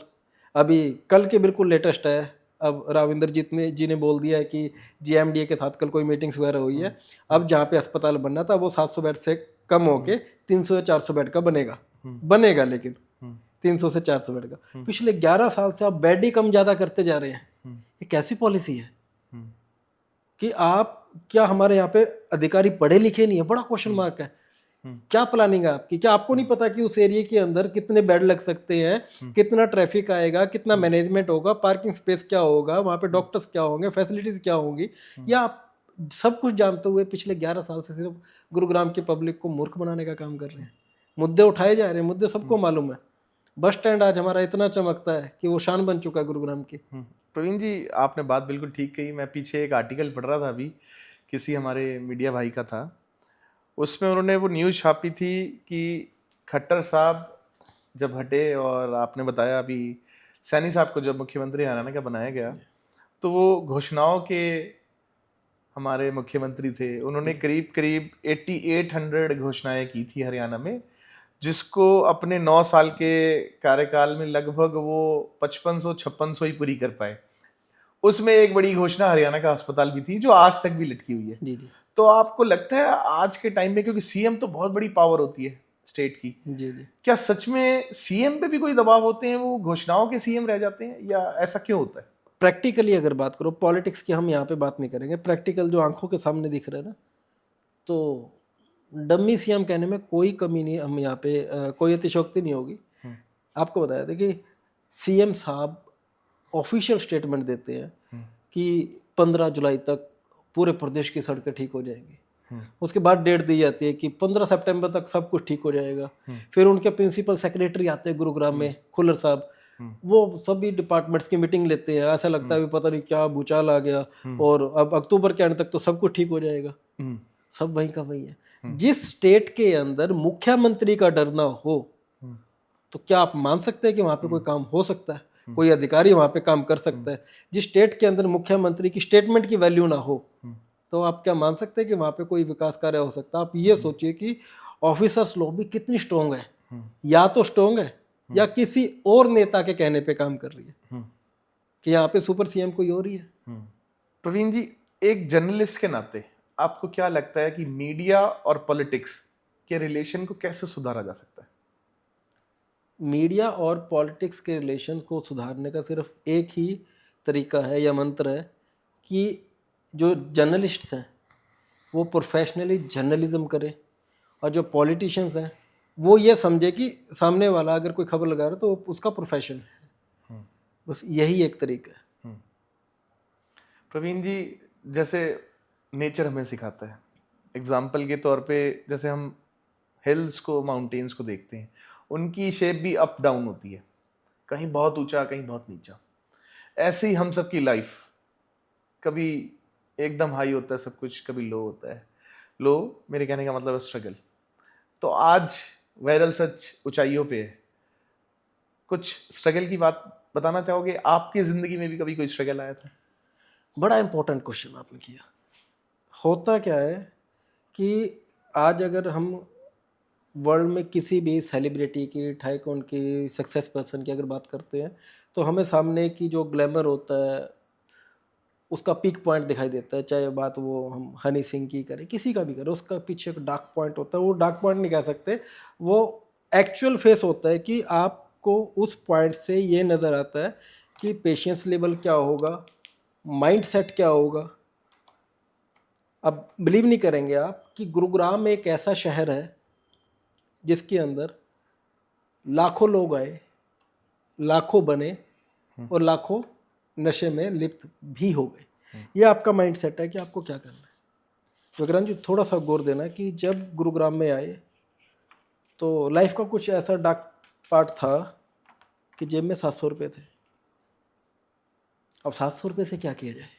अभी कल के बिल्कुल लेटेस्ट है। अब राविंदरजीत जी ने बोल दिया है कि GMDA के साथ कल कोई मीटिंग्स वगैरह हुई है। अब जहाँ पे अस्पताल बनना था वो 700 बेड से कम होके 300 या 400 बेड का बनेगा, लेकिन 300 से 400 बेड का। पिछले 11 साल से आप बेड ही कम ज़्यादा करते जा रहे हैं। ये कैसी पॉलिसी है कि आप, क्या हमारे यहाँ पे अधिकारी पढ़े लिखे नहीं है? बड़ा क्वेश्चन मार्क है। क्या प्लानिंग है आपकी? क्या आपको नहीं पता कि उस एरिया के अंदर कितने बेड लग सकते हैं, कितना ट्रैफिक आएगा, कितना मैनेजमेंट होगा, पार्किंग स्पेस क्या होगा, वहाँ पे डॉक्टर्स क्या होंगे, फैसिलिटीज क्या होंगी? या आप सब कुछ जानते हुए पिछले 11 साल से सिर्फ गुरुग्राम की पब्लिक को मूर्ख बनाने का काम कर रहे हैं? मुद्दे उठाए जा रहे हैं, मुद्दे सबको मालूम है। बस स्टैंड आज हमारा इतना चमकता है कि वो शान बन चुका है गुरुग्राम की। प्रवीण जी, आपने बात बिल्कुल ठीक कही। मैं पीछे एक आर्टिकल पढ़ रहा था, अभी किसी हमारे मीडिया भाई का था, उसमें उन्होंने वो न्यूज़ छापी थी कि खट्टर साहब जब हटे, और आपने बताया अभी सैनी साहब को जब मुख्यमंत्री हरियाणा का बनाया गया, तो वो घोषणाओं के हमारे मुख्यमंत्री थे। उन्होंने करीब 8800 घोषणाएं की थी हरियाणा में, जिसको अपने 9 साल के कार्यकाल में लगभग वो 5500-5600 ही पूरी कर पाए। उसमें एक बड़ी घोषणा हरियाणा का अस्पताल भी थी, जो आज तक भी लटकी हुई है। जी जी। तो आपको लगता है आज के टाइम में, क्योंकि सीएम तो बहुत बड़ी पावर होती है स्टेट की, जी जी, क्या सच में सीएम पे भी कोई दबाव होते हैं, वो घोषणाओं के सीएम रह जाते हैं, या ऐसा क्यों होता है? प्रैक्टिकली अगर बात करो, पॉलिटिक्स की हम यहाँ पे बात नहीं करेंगे, प्रैक्टिकल जो आंखों के सामने दिख रहा है ना, तो डम्मी सीएम कहने में कोई कमी नहीं, हम यहाँ पे कोई अतिशयोक्ति नहीं होगी। आपको बताया था कि सीएम साहब ऑफिशियल स्टेटमेंट देते हैं कि 15 जुलाई तक पूरे प्रदेश की सड़कें ठीक हो जाएंगी। उसके बाद डेट दी जाती है कि 15 सितंबर तक सब कुछ ठीक हो जाएगा। फिर उनके प्रिंसिपल सेक्रेटरी आते हैं गुरुग्राम में, खुल्लर साहब, वो सभी डिपार्टमेंट्स की मीटिंग लेते हैं, ऐसा लगता है भी पता नहीं क्या भूचाल आ गया और अब अक्टूबर के आने तक तो सब कुछ ठीक हो जाएगा। सब वहीं का वही है। जिस स्टेट के अंदर मुख्यमंत्री का डर ना हो तो क्या आप मान सकते हैं कि वहां पे कोई काम हो सकता है, कोई अधिकारी वहां पे काम कर सकता है? जिस स्टेट के अंदर मुख्यमंत्री की स्टेटमेंट की वैल्यू ना हो तो आप क्या मान सकते हैं कि वहां पे कोई विकास कार्य हो सकता है? आप ये सोचिए कि ऑफिसर्स लॉबी कितनी स्ट्रोंग है, या तो स्ट्रोंग है या किसी और नेता के कहने पे काम कर रही है कि यहाँ पे सुपर सीएम कोई और ही है। प्रवीण जी, एक जर्नलिस्ट के नाते आपको क्या लगता है कि मीडिया और पॉलिटिक्स के रिलेशन को कैसे सुधारा जा सकता है? मीडिया और पॉलिटिक्स के रिलेशन को सुधारने का सिर्फ एक ही तरीका है या मंत्र है कि जो जर्नलिस्ट्स हैं वो प्रोफेशनली जर्नलिज्म करें और जो पॉलिटिशियंस हैं वो ये समझे कि सामने वाला अगर कोई खबर लगा रहा है तो उसका प्रोफेशन है। बस यही एक तरीका है। प्रवीण जी, जैसे नेचर हमें सिखाता है, एग्जाम्पल के तौर पे जैसे हम हिल्स को, माउंटेन्स को देखते हैं, उनकी शेप भी अप डाउन होती है, कहीं बहुत ऊंचा कहीं बहुत नीचा। ऐसे ही हम सबकी लाइफ, कभी एकदम हाई होता है सब कुछ, कभी लो होता है। लो मेरे कहने का मतलब है स्ट्रगल। तो आज वायरल सच ऊंचाइयों पे है, कुछ स्ट्रगल की बात बताना चाहोगे? आपकी जिंदगी में भी कभी कोई स्ट्रगल आया था? बड़ा इंपॉर्टेंट क्वेश्चन आपने किया। होता क्या है कि आज अगर हम वर्ल्ड में किसी भी सेलिब्रिटी की, टाइकून की, सक्सेस पर्सन की अगर बात करते हैं तो हमें सामने की जो ग्लैमर होता है उसका पीक पॉइंट दिखाई देता है। चाहे बात वो हम हनी सिंह की करें, किसी का भी करें, उसका पीछे एक डार्क पॉइंट होता है। वो डार्क पॉइंट नहीं कह सकते, वो एक्चुअल फेस होता है कि आपको उस पॉइंट से ये नज़र आता है कि पेशेंस लेवल क्या होगा, माइंड सेट क्या होगा। अब बिलीव नहीं करेंगे आप कि गुरुग्राम एक ऐसा शहर है जिसके अंदर लाखों लोग आए, लाखों बने और लाखों नशे में लिप्त भी हो गए। ये आपका माइंड सेट है कि आपको क्या करना है। विक्रांत जी, थोड़ा सा गौर देना कि जब गुरुग्राम में आए तो लाइफ का कुछ ऐसा डार्क पार्ट था कि जेब में 700 रुपये थे। अब 700 रुपये से क्या किया जाए?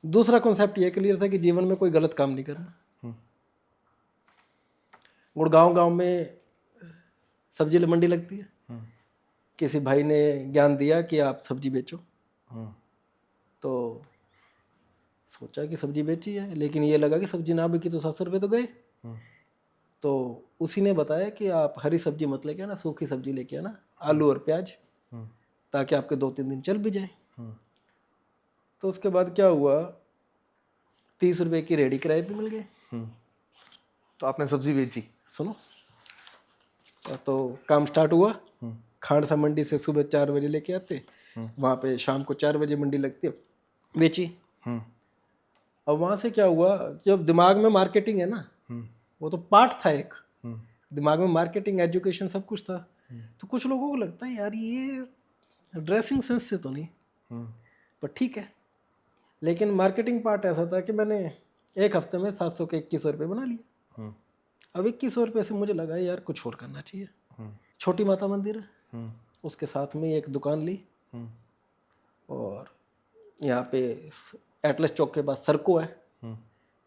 दूसरा कॉन्सेप्ट ये क्लियर था कि जीवन में कोई गलत काम नहीं करना। गुड़गांव गांव में सब्जी मंडी लगती है, किसी भाई ने ज्ञान दिया कि आप सब्जी बेचो। तो सोचा कि सब्जी बेची है, लेकिन ये लगा कि सब्जी ना बिकी तो 700 रुपये तो गए। तो उसी ने बताया कि आप हरी सब्जी मत लेके आना, सूखी सब्जी लेके आना, आलू और प्याज, ताकि आपके 2-3 दिन चल भी जाए। तो उसके बाद क्या हुआ, 30 रुपये की रेडी किराए पे मिल गए। तो आपने सब्जी बेची? सुनो, तो काम स्टार्ट हुआ। खांडसा मंडी से सुबह 4 बजे लेके आते, वहाँ पे शाम को 4 बजे मंडी लगती है, बेची। अब वहाँ से क्या हुआ, जब दिमाग में मार्केटिंग है ना, वो तो पार्ट था एक, दिमाग में मार्केटिंग, एजुकेशन सब कुछ था। तो कुछ लोगों को लगता है यार ये ड्रेसिंग सेंस से तो नहीं, पर ठीक है। लेकिन मार्केटिंग पार्ट ऐसा था कि मैंने एक हफ्ते में 700 के 2100 रुपये बना लिए। अब 2100 रुपये से मुझे लगा यार कुछ और करना चाहिए। छोटी माता मंदिर है, उसके साथ में एक दुकान ली और यहाँ पे एटलस चौक के पास सर्को है,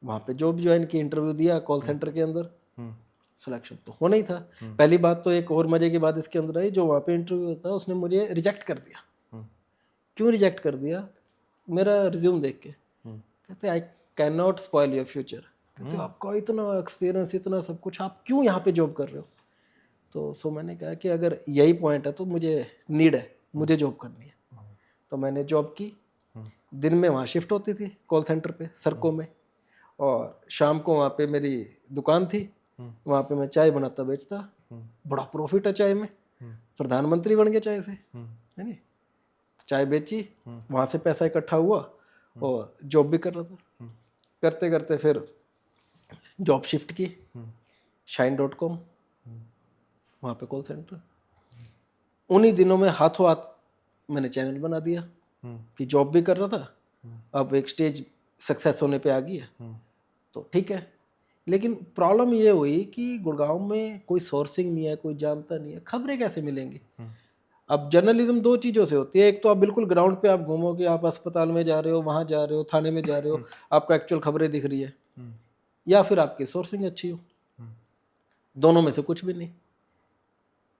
वहाँ पे जॉब ज्वाइन की, इंटरव्यू दिया कॉल सेंटर के अंदर। सिलेक्शन तो होना ही था। पहली बात तो एक और मजे की बात इसके अंदर आई, जो वहाँ पे इंटरव्यू होता है उसने मुझे रिजेक्ट कर दिया। क्यों रिजेक्ट कर दिया? मेरा रिज्यूम देख के कहते I can not spoil your future. कहते आपका इतना एक्सपीरियंस, इतना सब कुछ, आप क्यों यहाँ पे जॉब कर रहे हो? तो मैंने कहा कि अगर यही पॉइंट है तो मुझे नीड है, मुझे जॉब करनी है। तो मैंने जॉब की। दिन में वहाँ शिफ्ट होती थी कॉल सेंटर पे सर्को में, और शाम को वहाँ पे मेरी दुकान थी, वहाँ पे मैं चाय बनाता बेचता। बड़ा प्रॉफिट है चाय में, प्रधानमंत्री बन गए चाय से, है नी। तो चाय बेची, वहाँ से पैसा इकट्ठा हुआ और जॉब भी कर रहा था। करते करते फिर जॉब शिफ्ट की shine.com, वहाँ पे कॉल सेंटर। उन्हीं दिनों में हाथों हाथ मैंने चैनल बना दिया कि जॉब भी कर रहा था, अब एक स्टेज सक्सेस होने पे आ गई है तो ठीक है। लेकिन प्रॉब्लम ये हुई कि गुड़गांव में कोई सोर्सिंग नहीं है, कोई जानता नहीं है, खबरें कैसे मिलेंगी? अब जर्नलिज्म दो चीज़ों से होती है, एक तो आप बिल्कुल ग्राउंड पे आप घूमो कि आप अस्पताल में जा रहे हो, वहाँ जा रहे हो, थाने में जा रहे हो, आपको एक्चुअल खबरें दिख रही है, या फिर आपकी सोर्सिंग अच्छी हो, दोनों में से कुछ भी नहीं।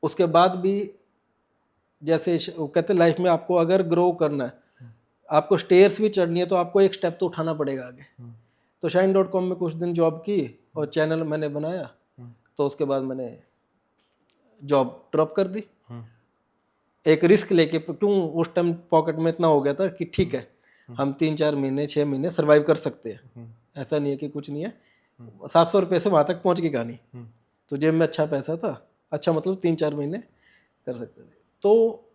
उसके बाद भी जैसे वो कहते हैं लाइफ में आपको अगर ग्रो करना है, आपको स्टेयर्स भी चढ़नी है, तो आपको एक स्टेप तो उठाना पड़ेगा आगे। तो shine.com में कुछ दिन जॉब की और चैनल मैंने बनाया, तो उसके बाद मैंने जॉब ड्रॉप कर दी, एक रिस्क लेके। क्यों, उस टाइम पॉकेट में इतना हो गया था कि ठीक है हम 3-4 महीने 6 महीने सर्वाइव कर सकते हैं, ऐसा नहीं है कि कुछ नहीं है। 700 रुपये से वहाँ तक पहुँच गई कहानी, तो जेब में अच्छा पैसा था, अच्छा मतलब 3-4 महीने कर सकते थे। तो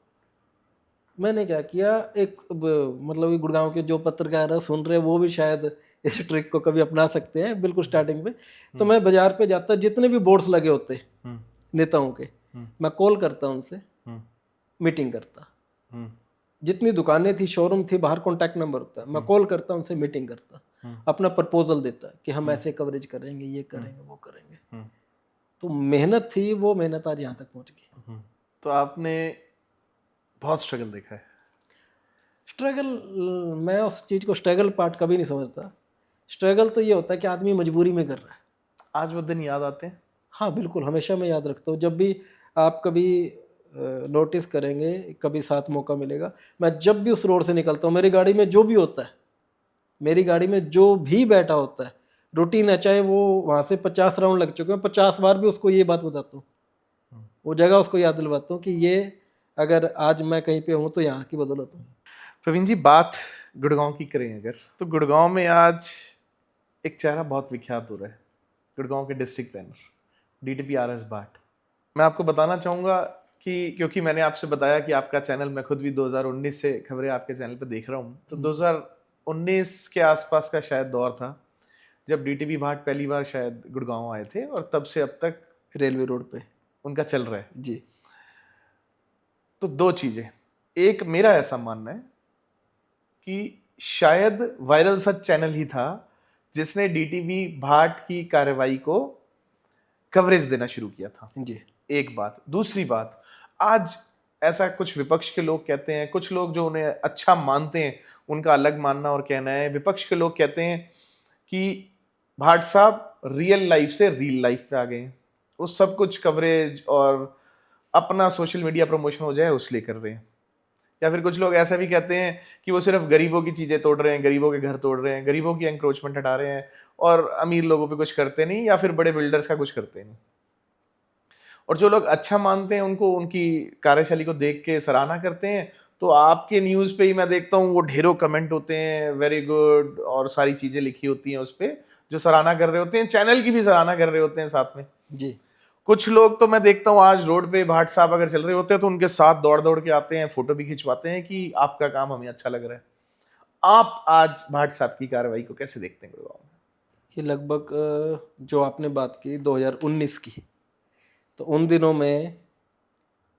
मैंने क्या किया, एक मतलब ये गुड़गांव के जो पत्रकार सुन रहे वो भी शायद इस ट्रिक को कभी अपना सकते हैं। बिल्कुल स्टार्टिंग पे तो मैं बाजार पे जाता, जितने भी बोर्ड्स लगे होते नेताओं के, मैं कॉल करता उनसे, मीटिंग करता। जितनी दुकानें थी, शोरूम थी, बाहर कॉन्टैक्ट नंबर होता है, मैं कॉल करता उनसे, मीटिंग करता, अपना प्रपोजल देता कि हम ऐसे कवरेज करेंगे, ये करेंगे, वो करेंगे। तो मेहनत थी, वो मेहनत आज यहाँ तक पहुँच गई। तो आपने बहुत स्ट्रगल देखा है। स्ट्रगल, मैं उस चीज़ को स्ट्रगल पार्ट कभी नहीं समझता। स्ट्रगल तो ये होता है कि आदमी मजबूरी में कर रहा है। आज वो दिन याद आते हैं? हाँ बिल्कुल, हमेशा मैं याद रखता हूँ। जब भी आप कभी नोटिस करेंगे, कभी साथ मौका मिलेगा, मैं जब भी उस रोड से निकलता हूँ, मेरी गाड़ी में जो भी होता है, मेरी गाड़ी में जो भी बैठा होता है, रूटीन है, चाहे वो वहाँ से 50 राउंड लग चुके हैं, 50 बार भी उसको ये बात बताता हूँ, वो जगह उसको याद दिलवाता हूँ कि ये अगर आज मैं कहीं पे हूँ तो यहाँ की बदौलत हूँ। प्रवीण जी, बात गुड़गांव की करें अगर, तो गुड़गांव में आज एक चेहरा बहुत विख्यात हो रहा है, गुड़गांव के डिस्ट्रिक्ट प्लानर डीटीपी आरएस भाट। मैं आपको बताना चाहूँगा कि क्योंकि मैंने आपसे बताया कि आपका चैनल, मैं खुद भी 2019 से खबरें आपके चैनल पे देख रहा हूँ, तो 2019 के आसपास का शायद दौर था जब डीटीपी भाट पहली बार शायद गुड़गांव आए थे, और तब से अब तक रेलवे रोड पे उनका चल रहा है जी। तो दो चीजें, एक मेरा ऐसा मानना है कि शायद वायरल सच चैनल ही था जिसने डीटीवी भाट की कार्रवाई को कवरेज देना शुरू किया था जी। एक बात। दूसरी बात, आज ऐसा कुछ विपक्ष के लोग कहते हैं, कुछ लोग जो उन्हें अच्छा मानते हैं उनका अलग मानना और कहना है, विपक्ष के लोग कहते हैं कि भाट साहब रियल लाइफ से रील लाइफ पे आ गए हैं, वो सब कुछ कवरेज और अपना सोशल मीडिया प्रमोशन हो जाए उसलिए कर रहे हैं। या फिर कुछ लोग ऐसा भी कहते हैं कि वो सिर्फ गरीबों की चीजें तोड़ रहे हैं, गरीबों के घर तोड़ रहे हैं, गरीबों की एंक्रोचमेंट हटा रहे हैं, और अमीर लोगों पे कुछ करते नहीं, या फिर बड़े बिल्डर्स का कुछ करते नहीं। और जो लोग अच्छा मानते हैं उनको, उनकी कार्यशैली को देख के सराहना करते हैं, तो आपके न्यूज पे ही मैं देखता हूँ वो ढेरों कमेंट होते हैं, वेरी गुड, और सारी चीजें लिखी होती हैं उस पे जो सराहना कर रहे होते हैं, चैनल की भी सराहना कर रहे होते हैं साथ में जी। कुछ लोग तो मैं देखता हूँ आज रोड पे भाट साहब अगर चल रहे होते हैं तो उनके साथ दौड़ दौड़ के आते हैं, फोटो भी खिंचवाते हैं कि आपका काम हमें अच्छा लग रहा है। आप आज भाट साहब की कार्रवाई को कैसे देखते हैं गुड़गांव में? ये लगभग जो आपने बात की 2019 की, तो उन दिनों में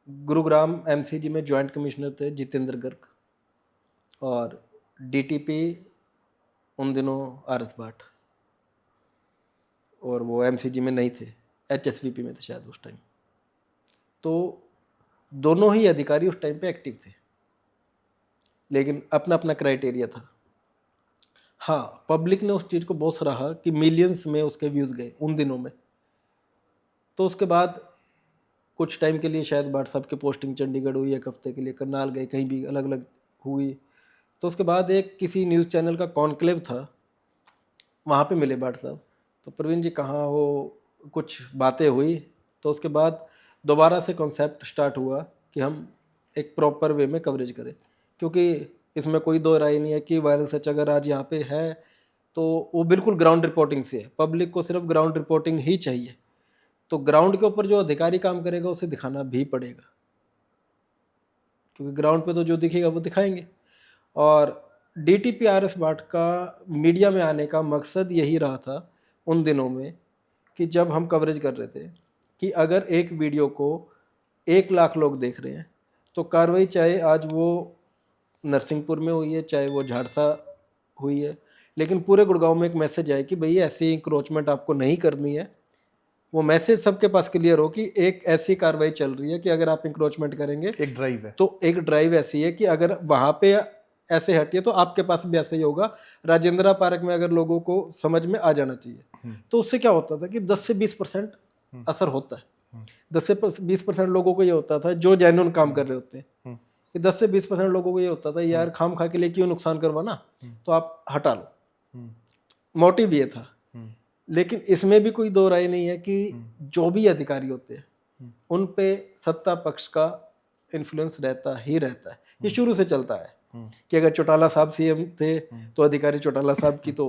गुरुग्राम एमसीजी में जॉइंट कमिश्नर थे जितेंद्र गर्ग, और डीटीपी उन दिनों आरएस भाट, और वो एमसीजी में नहीं थे, एचएसवीपी में थे शायद उस टाइम। तो दोनों ही अधिकारी उस टाइम पे एक्टिव थे, लेकिन अपना अपना क्राइटेरिया था। हाँ, पब्लिक ने उस चीज़ को बहुत सराहा कि मिलियंस में उसके व्यूज़ गए उन दिनों में। तो उसके बाद कुछ टाइम के लिए शायद भाट साहब की पोस्टिंग चंडीगढ़ हुई, एक हफ्ते के लिए करनाल गए, कहीं भी अलग अलग हुई। तो उसके बाद एक किसी न्यूज़ चैनल का कॉन्क्लेव था, वहाँ पे मिले भाट साहब, तो प्रवीण जी कहाँ हो, कुछ बातें हुई। तो उसके बाद दोबारा से कॉन्सेप्ट स्टार्ट हुआ कि हम एक प्रॉपर वे में कवरेज करें, क्योंकि इसमें कोई दो राय नहीं है कि वायरल सच अगर आज यहाँ पे है तो वो बिल्कुल ग्राउंड रिपोर्टिंग से है। पब्लिक को सिर्फ ग्राउंड रिपोर्टिंग ही चाहिए, तो ग्राउंड के ऊपर जो अधिकारी काम करेगा उसे दिखाना भी पड़ेगा, क्योंकि ग्राउंड पे तो जो दिखेगा वो दिखाएंगे। और डीटीपी आरएस भाट का मीडिया में आने का मकसद यही रहा था उन दिनों में कि जब हम कवरेज कर रहे थे कि अगर एक वीडियो को 1 लाख लोग देख रहे हैं तो कार्रवाई चाहे आज वो नरसिंहपुर में हुई है, चाहे वो झाड़सा हुई है, लेकिन पूरे गुड़गांव में एक मैसेज आए कि भैया ऐसी इंक्रोचमेंट आपको नहीं करनी है, वो मैसेज सबके पास क्लियर हो कि एक ऐसी कार्रवाई चल रही है कि अगर आप इंक्रोचमेंट करेंगे एक ड्राइव है। तो एक ड्राइव ऐसी है कि अगर वहां पे ऐसे हटिए तो आपके पास भी ऐसे ही होगा। राजेंद्रा पार्क में अगर लोगों को समझ में आ जाना चाहिए, तो उससे क्या होता था कि 10 से 20% असर होता है। 10 से 20% लोगों को ये होता था जो जेन्युइन काम कर रहे होते हैं, कि 10 से 20% लोगों को ये होता था यार खाम खा के लिए क्यों नुकसान करवाना, तो आप हटा लो। मोटिव ये था। लेकिन इसमें भी कोई दो राय नहीं है कि जो भी अधिकारी होते हैं उन पे सत्ता पक्ष का इन्फ्लुएंस रहता ही रहता है। ये शुरू से चलता है कि अगर चौटाला साहब सीएम थे तो अधिकारी चौटाला साहब की तो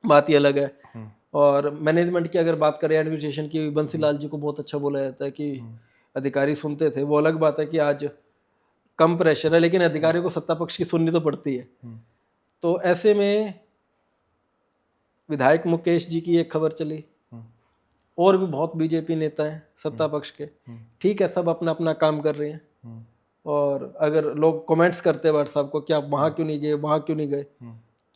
बात ही अलग है। और मैनेजमेंट की अगर बात करें, एडमिनिस्ट्रेशन की, बंसीलाल जी को बहुत अच्छा बोला जाता है कि अधिकारी सुनते थे। वो अलग बात है कि आज कम प्रेशर है, लेकिन अधिकारियों को सत्ता पक्ष की सुननी तो पड़ती है। तो ऐसे में विधायक मुकेश जी की एक खबर चली, और भी बहुत बीजेपी नेता हैं सत्ता पक्ष के, ठीक है, सब अपना अपना काम कर रहे हैं। और अगर लोग कमेंट्स करते हैं व्हाट्सएप को कि आप वहाँ क्यों नहीं गए, वहाँ क्यों नहीं गए,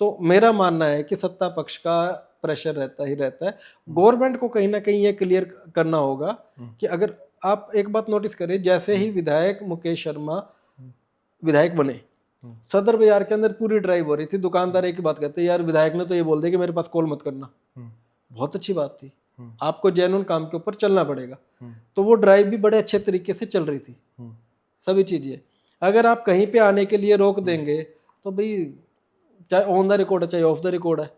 तो मेरा मानना है कि सत्ता पक्ष का प्रेशर रहता ही रहता है। गवर्नमेंट को कहीं ना कहीं ये क्लियर करना होगा कि अगर आप एक बात नोटिस करें, जैसे ही विधायक मुकेश शर्मा विधायक बने, सदर बाजार के अंदर पूरी ड्राइव हो रही थी। दुकानदार एक ही बात कहते हैं, यार विधायक ने तो ये बोल दिया कि मेरे पास कॉल मत करना। बहुत अच्छी बात थी, आपको जेन्युइन काम के ऊपर चलना पड़ेगा। तो वो ड्राइव भी बड़े अच्छे तरीके से चल रही थी। सभी चीजें अगर आप कहीं पे आने के लिए रोक देंगे तो भाई चाहे ऑन द रिकॉर्ड है चाहे ऑफ द रिकॉर्ड है,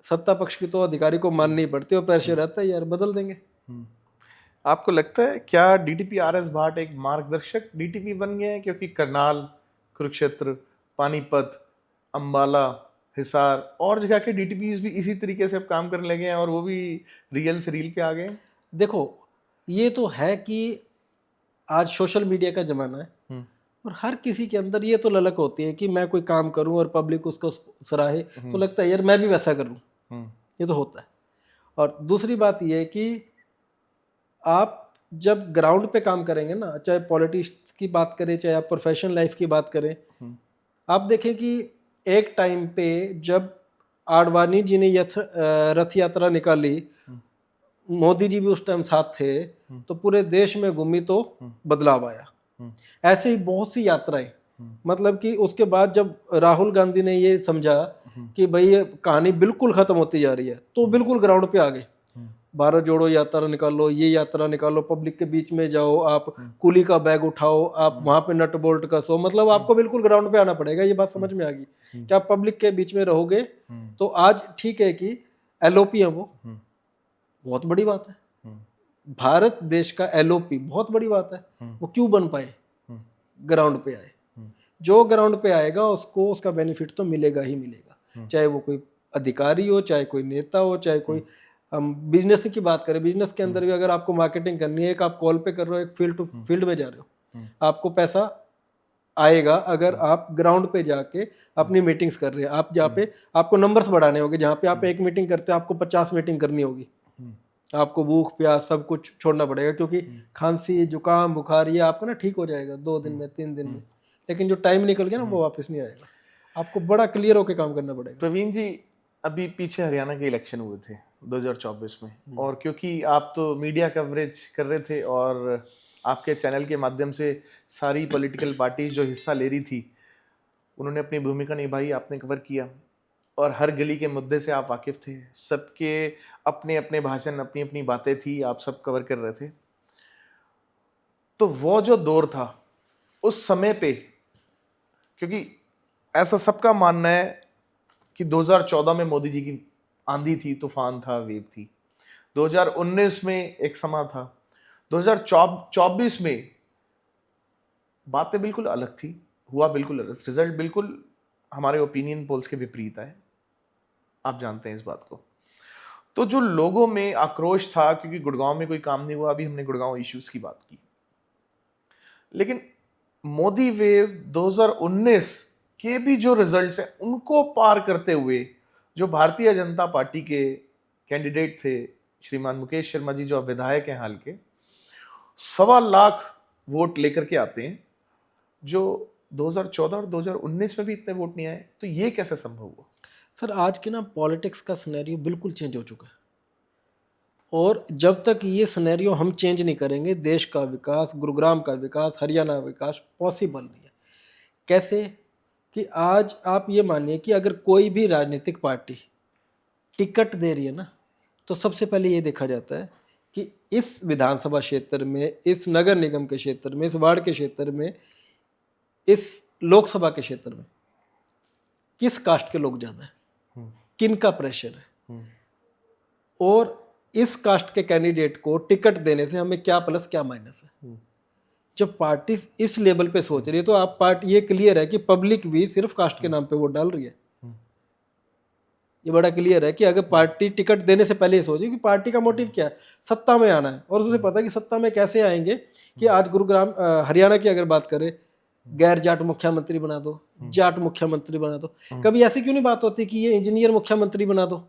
सत्ता पक्ष की तो अधिकारी को माननी पड़ती है और प्रेशर रहता है, यार बदल देंगे। आपको लगता है क्या डीटीपी आरएस भाट एक मार्गदर्शक डीटीपी बन गए हैं? क्योंकि करनाल, कुरुक्षेत्र, पानीपत, अंबाला, हिसार और जगह के डीटीपीज भी इसी तरीके से अब काम करने लगे हैं और वो भी रियल से रील पे आ गए हैं। देखो, ये तो है कि आज सोशल मीडिया का जमाना है और हर किसी के अंदर ये तो ललक होती है कि मैं कोई काम करूं और पब्लिक उसको सराहे, तो लगता है यार मैं भी वैसा करूं। ये तो होता है। और दूसरी बात ये है कि आप जब ग्राउंड पे काम करेंगे ना, चाहे पॉलिटिक्स की बात करें चाहे आप प्रोफेशनल लाइफ की बात करें, आप देखें कि एक टाइम पे जब आडवाणी जी ने रथ यात्रा निकाली, मोदी जी भी उस टाइम साथ थे, तो पूरे देश में घूमी तो बदलाव आया। ऐसे ही बहुत सी यात्राएं, मतलब कि उसके बाद जब राहुल गांधी ने ये समझा कि भाई ये कहानी बिल्कुल खत्म होती जा रही है, तो बिल्कुल ग्राउंड पे आ गए। भारत जोड़ो यात्रा निकालो, ये यात्रा निकालो, पब्लिक के बीच में जाओ, आप कुली का बैग उठाओ, आप वहां पे नट बोल्ट कसो, मतलब आपको बिल्कुल ग्राउंड पे आना पड़ेगा। ये बात समझ में आ गई कि आप पब्लिक के बीच में रहोगे तो आज ठीक है कि एलओपी है, वो बहुत बड़ी बात है। भारत देश का एलओपी बहुत बड़ी बात है। वो क्यों बन पाए? ग्राउंड पे आए। जो ग्राउंड पे आएगा उसको उसका बेनिफिट तो मिलेगा ही मिलेगा, चाहे वो कोई अधिकारी हो, चाहे कोई नेता हो, चाहे कोई, हम बिजनेस की बात करें, बिजनेस के अंदर भी अगर आपको मार्केटिंग करनी है, एक आप कॉल पे कर रहे हो, एक फील्ड टू फील्ड में जा रहे हो, आपको पैसा आएगा अगर आप ग्राउंड पे जाके अपनी मीटिंग्स कर रहे हैं। आप जहाँ पे आपको नंबर्स बढ़ाने होंगे, जहाँ पे आप एक मीटिंग करते हैं आपको 50 मीटिंग करनी होगी, आपको भूख प्यास सब कुछ छोड़ना पड़ेगा, क्योंकि खांसी जुकाम बुखार ये आपको ना ठीक हो जाएगा 2 दिन में 3 दिन में, लेकिन जो टाइम निकल गया ना वो वापस नहीं आएगा। आपको बड़ा क्लियर होकर काम करना पड़ेगा। प्रवीण जी, अभी पीछे हरियाणा के इलेक्शन हुए थे 2024 में, और क्योंकि आप तो मीडिया कवरेज कर रहे थे और आपके चैनल के माध्यम से सारी पॉलिटिकल पार्टी जो हिस्सा ले रही थी उन्होंने अपनी भूमिका निभाई, आपने कवर किया और हर गली के मुद्दे से आप वाकिफ थे। सबके अपने अपने भाषण, अपनी अपनी बातें थी, आप सब कवर कर रहे थे। तो वो जो दौर था उस समय पे, क्योंकि ऐसा सबका मानना है कि 2014 में मोदी जी की आंधी थी, तूफान था, वेव थी। 2019 में एक समा था, 2024 में बातें बिल्कुल अलग थी, हुआ बिल्कुल अलग, रिजल्ट बिल्कुल हमारे ओपिनियन पोल्स के विपरीत आए। आप जानते हैं इस बात को। तो जो लोगों में आक्रोश था, क्योंकि गुड़गांव में कोई काम नहीं हुआ, अभी हमने गुड़गांव इश्यूज की बात की, लेकिन मोदी वेव 2019 के भी जो रिजल्ट्स हैं उनको पार करते हुए जो भारतीय जनता पार्टी के कैंडिडेट थे श्रीमान मुकेश शर्मा जी, जो अब विधायक हैं हाल के, 1.25 लाख वोट लेकर के आते हैं, जो 2014 और 2019 में भी इतने वोट नहीं आए। तो ये कैसे संभव हुआ? सर, आज के ना पॉलिटिक्स का सिनेरियो बिल्कुल चेंज हो चुका है और जब तक ये सिनेरियो हम चेंज नहीं करेंगे, देश का विकास, गुरुग्राम का विकास, हरियाणा का विकास पॉसिबल नहीं है। कैसे? कि आज आप ये मानिए कि अगर कोई भी राजनीतिक पार्टी टिकट दे रही है ना, तो सबसे पहले ये देखा जाता है कि इस विधानसभा क्षेत्र में, इस नगर निगम के क्षेत्र में, इस वार्ड के क्षेत्र में, इस लोकसभा के क्षेत्र में किस कास्ट के लोग ज़्यादा है, किन का प्रेशर है, और इस कास्ट के कैंडिडेट को टिकट देने से हमें क्या प्लस क्या माइनस है। जब पार्टी इस लेवल पे सोच रही है तो आप पार्टी, ये क्लियर है कि पब्लिक भी सिर्फ कास्ट के नाम पे वोट डाल रही है। ये बड़ा क्लियर है कि अगर पार्टी टिकट देने से पहले ये सोचे कि पार्टी का मोटिव क्या है, सत्ता में आना है, और उसे पता है कि सत्ता में कैसे आएंगे। कि आज गुरुग्राम हरियाणा की अगर बात करें, गैर जाट मुख्यमंत्री बना दो, जाट मुख्यमंत्री बना दो। कभी ऐसी क्यों नहीं बात होती कि ये इंजीनियर मुख्यमंत्री बना दो?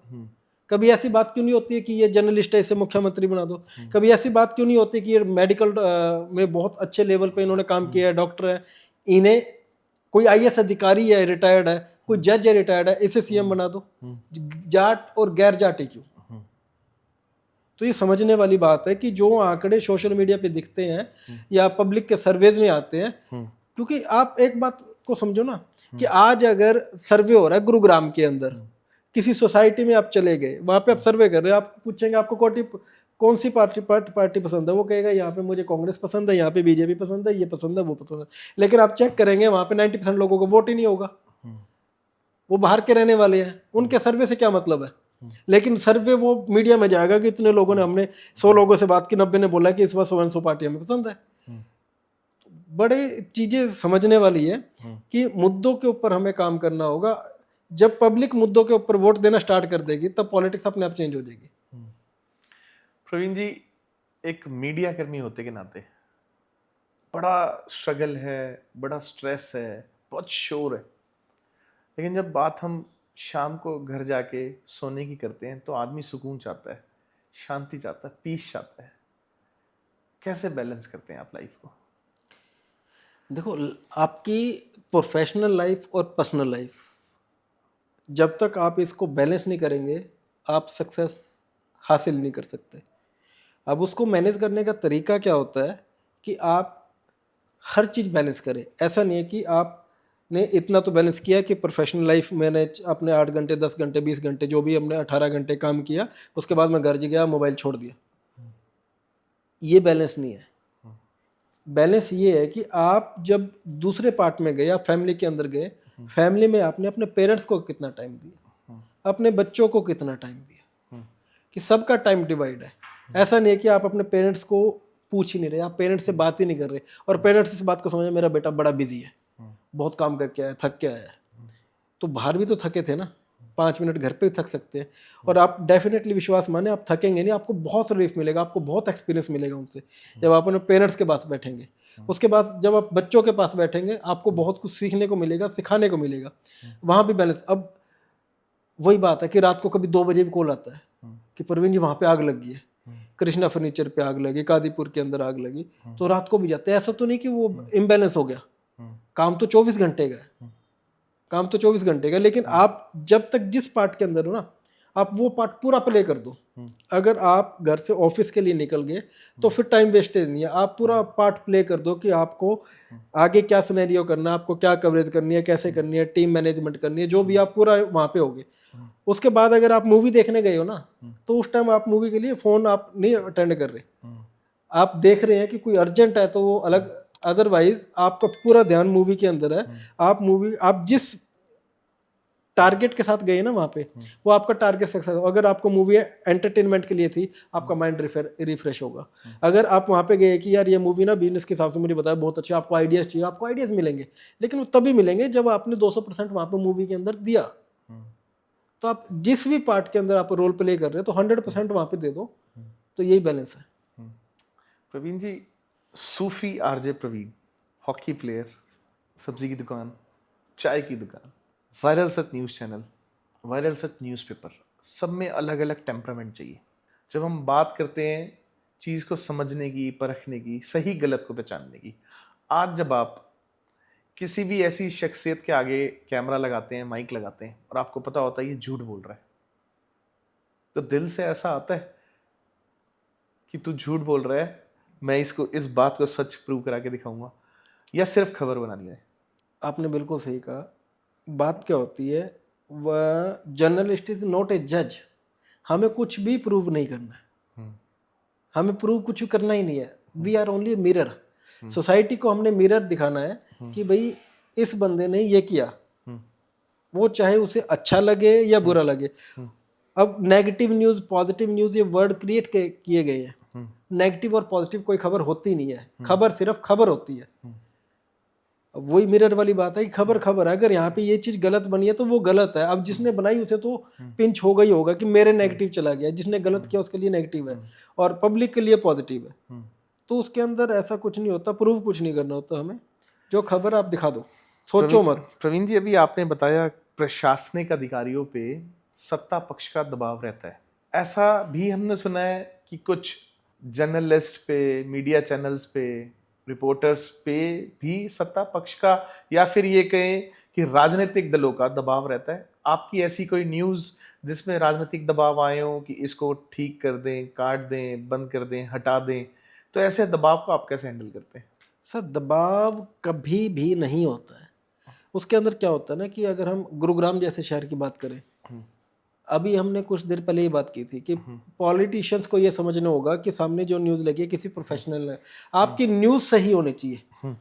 कभी ऐसी बात क्यों नहीं होती है कि ये जर्नलिस्ट है इसे मुख्यमंत्री बना दो? कभी ऐसी बात क्यों नहीं होती कि ये मेडिकल में बहुत अच्छे लेवल पे इन्होंने काम किया है, डॉक्टर है, इन्हें कोई आईएएस अधिकारी है रिटायर्ड है, कोई जज है रिटायर्ड है, इसे सीएम बना दो? जाट और गैर जाट क्यों? तो ये समझने वाली बात है कि जो आंकड़े सोशल मीडिया पे दिखते हैं या पब्लिक के सर्वेज में आते हैं, क्योंकि आप एक बात को समझो ना कि आज अगर सर्वे हो रहा है गुरुग्राम के अंदर, किसी सोसाइटी में आप चले गए, वहाँ पे आप सर्वे कर रहे हो, आप पूछेंगे आपको कौन सी पार्टी पसंद है, वो कहेगा यहाँ पे मुझे कांग्रेस पसंद है, यहाँ पे बीजेपी पसंद है, ये पसंद है, वो पसंद है। लेकिन आप चेक करेंगे वहाँ पे 90% लोगों को वोट ही नहीं होगा, वो बाहर के रहने वाले हैं, उनके सर्वे से क्या मतलब है? लेकिन सर्वे वो मीडिया में जाएगा कि इतने लोगों ने, हमने 100 लोगों से बात की, 90 ने बोला कि इस बार 100 पार्टी हमें पसंद है। बड़े चीजें समझने वाली है कि मुद्दों के ऊपर हमें काम करना होगा। जब पब्लिक मुद्दों के ऊपर वोट देना स्टार्ट कर देगी तब पॉलिटिक्स अपने आप चेंज हो जाएगी। प्रवीण जी, एक मीडिया कर्मी होते के नाते बड़ा स्ट्रगल है, बड़ा स्ट्रेस है, बहुत शोर है, लेकिन जब बात हम शाम को घर जाके सोने की करते हैं तो आदमी सुकून चाहता है, शांति चाहता है, पीस चाहता है। कैसे बैलेंस करते हैं आप लाइफ को? देखो, आपकी प्रोफेशनल लाइफ और पर्सनल लाइफ, जब तक आप इसको बैलेंस नहीं करेंगे आप सक्सेस हासिल नहीं कर सकते। अब उसको मैनेज करने का तरीका क्या होता है कि आप हर चीज़ बैलेंस करें। ऐसा नहीं है कि आपने इतना तो बैलेंस किया कि प्रोफेशनल लाइफ मैंने अपने 8 घंटे 10 घंटे 20 घंटे जो भी हमने 18 घंटे काम किया, उसके बाद मैं घर गया मोबाइल छोड़ दिया। ये बैलेंस नहीं है। बैलेंस ये है कि आप जब दूसरे पार्ट में गए, आप फैमिली के अंदर गए, फैमिली में आपने अपने पेरेंट्स को कितना टाइम दिया, अपने बच्चों को कितना टाइम दिया, कि सबका टाइम डिवाइड है। ऐसा नहीं है कि आप अपने पेरेंट्स को पूछ ही नहीं रहे, आप पेरेंट्स से बात ही नहीं कर रहे, और पेरेंट्स इस बात को समझे मेरा बेटा बड़ा बिजी है, बहुत काम करके आया, थक के आया है। तो बाहर भी तो थके थे ना, 5 मिनट घर पे भी थक सकते हैं। और आप डेफिनेटली विश्वास माने, आप थकेंगे नहीं, आपको बहुत रिलीफ मिलेगा, आपको बहुत एक्सपीरियंस मिलेगा उनसे जब आप अपने पेरेंट्स के पास बैठेंगे। उसके बाद जब आप बच्चों के पास बैठेंगे आपको बहुत कुछ सीखने को मिलेगा, सिखाने को मिलेगा। वहाँ भी बैलेंस। अब वही बात है कि रात को कभी 2 बजे भी कॉल आता है कि प्रवीण जी वहाँ पे आग लग गई है, कृष्णा फर्नीचर पे आग लगी, कादीपुर के अंदर आग लगी, तो रात को भी जाते हैं। ऐसा तो नहीं कि वो इम्बैलेंस हो गया, काम तो 24 घंटे का है, काम तो 24 घंटे का। लेकिन आप जब तक जिस पार्ट के अंदर हो ना, आप वो पार्ट पूरा प्ले कर दो। अगर आप घर से ऑफिस के लिए निकल गए तो फिर टाइम वेस्टेज नहीं है, आप पूरा पार्ट प्ले कर दो कि आपको आगे क्या सिनेरियो करना है, आपको क्या कवरेज करनी है, कैसे करनी है, टीम मैनेजमेंट करनी है, जो भी आप पूरा वहाँ पे होगे। उसके बाद अगर आप मूवी देखने गए हो ना, तो उस टाइम आप मूवी के लिए फ़ोन आप नहीं अटेंड कर रहे, आप देख रहे हैं कि कोई अर्जेंट है तो वो अलग, अदरवाइज आपका पूरा ध्यान मूवी के अंदर है। आप जिस टारगेट के साथ गए ना वहाँ पे, वो आपका टारगेट सक्सेस। अगर आपको मूवी एंटरटेनमेंट के लिए थी, आपका माइंड रिफ्रेश होगा। अगर आप वहाँ पे गए कि यार ये मूवी ना बिजनेस के हिसाब से मुझे बताया बहुत अच्छा, आपको आइडियाज़ चाहिए, आपको आइडियाज़ मिलेंगे, लेकिन वो तभी मिलेंगे जब आपने 200% वहाँ पे मूवी के अंदर दिया। तो आप जिस भी पार्ट के अंदर आप रोल प्ले कर रहे हो तो 100% वहाँ पे दे दो, तो यही बैलेंस है। प्रवीण जी, सूफी आरजे प्रवीण, हॉकी प्लेयर, सब्जी की दुकान, चाय की दुकान, वायरल सच न्यूज़ चैनल, वायरल सच न्यूज़पेपर, सब में अलग अलग टेम्परामेंट चाहिए। जब हम बात करते हैं चीज़ को समझने की, परखने की, सही गलत को पहचानने की, आज जब आप किसी भी ऐसी शख्सियत के आगे कैमरा लगाते हैं, माइक लगाते हैं, और आपको पता होता है ये झूठ बोल रहा है, तो दिल से ऐसा आता है कि तू झूठ बोल रहा है, मैं इस बात को सच प्रूव करा के दिखाऊंगा, या सिर्फ खबर बनानी है? आपने बिल्कुल सही कहा। बात क्या होती है, वह जर्नलिस्ट इज नॉट ए जज। हमें कुछ भी प्रूव नहीं करना है, हमें प्रूव कुछ भी करना ही नहीं है। We are only mirror. Society को हमने मिरर दिखाना है कि भाई इस बंदे ने ये किया, वो चाहे उसे अच्छा लगे या बुरा लगे। अब नेगेटिव न्यूज़, पॉजिटिव न्यूज़, ये वर्ड क्रिएट किए गए हैं। नेगेटिव और पॉजिटिव कोई खबर होती नहीं है, खबर सिर्फ खबर होती है। अब वही मिरर वाली बात है कि खबर खबर है, अगर यहाँ पे ये चीज़ गलत बनी है तो वो गलत है। अब जिसने बनाई उसे तो पिंच होगा ही होगा कि मेरे नेगेटिव चला गया, जिसने गलत किया उसके लिए नेगेटिव है और पब्लिक के लिए पॉजिटिव है। तो उसके अंदर ऐसा कुछ नहीं होता, प्रूव कुछ नहीं करना होता हमें। जो खबर आप दिखा दो, सोचो मत। प्रवीण जी, अभी आपने बताया प्रशासनिक अधिकारियों पे सत्ता पक्ष का दबाव रहता है। ऐसा भी हमने सुना है कि कुछ जर्नलिस्ट पे, मीडिया चैनल्स पे, रिपोर्टर्स पे भी सत्ता पक्ष का, या फिर ये कहें कि राजनीतिक दलों का दबाव रहता है। आपकी ऐसी कोई न्यूज़ जिसमें राजनीतिक दबाव आए हो कि इसको ठीक कर दें, काट दें, बंद कर दें, हटा दें, तो ऐसे दबाव को आप कैसे हैंडल करते हैं? सर, दबाव कभी भी नहीं होता है। उसके अंदर क्या होता है ना कि अगर हम गुरुग्राम जैसे शहर की बात करें, अभी हमने कुछ देर पहले ही बात की थी कि पॉलिटिशियंस को ये समझना होगा कि सामने जो न्यूज़ लगी है किसी प्रोफेशनल ने। आपकी न्यूज़ सही होनी चाहिए,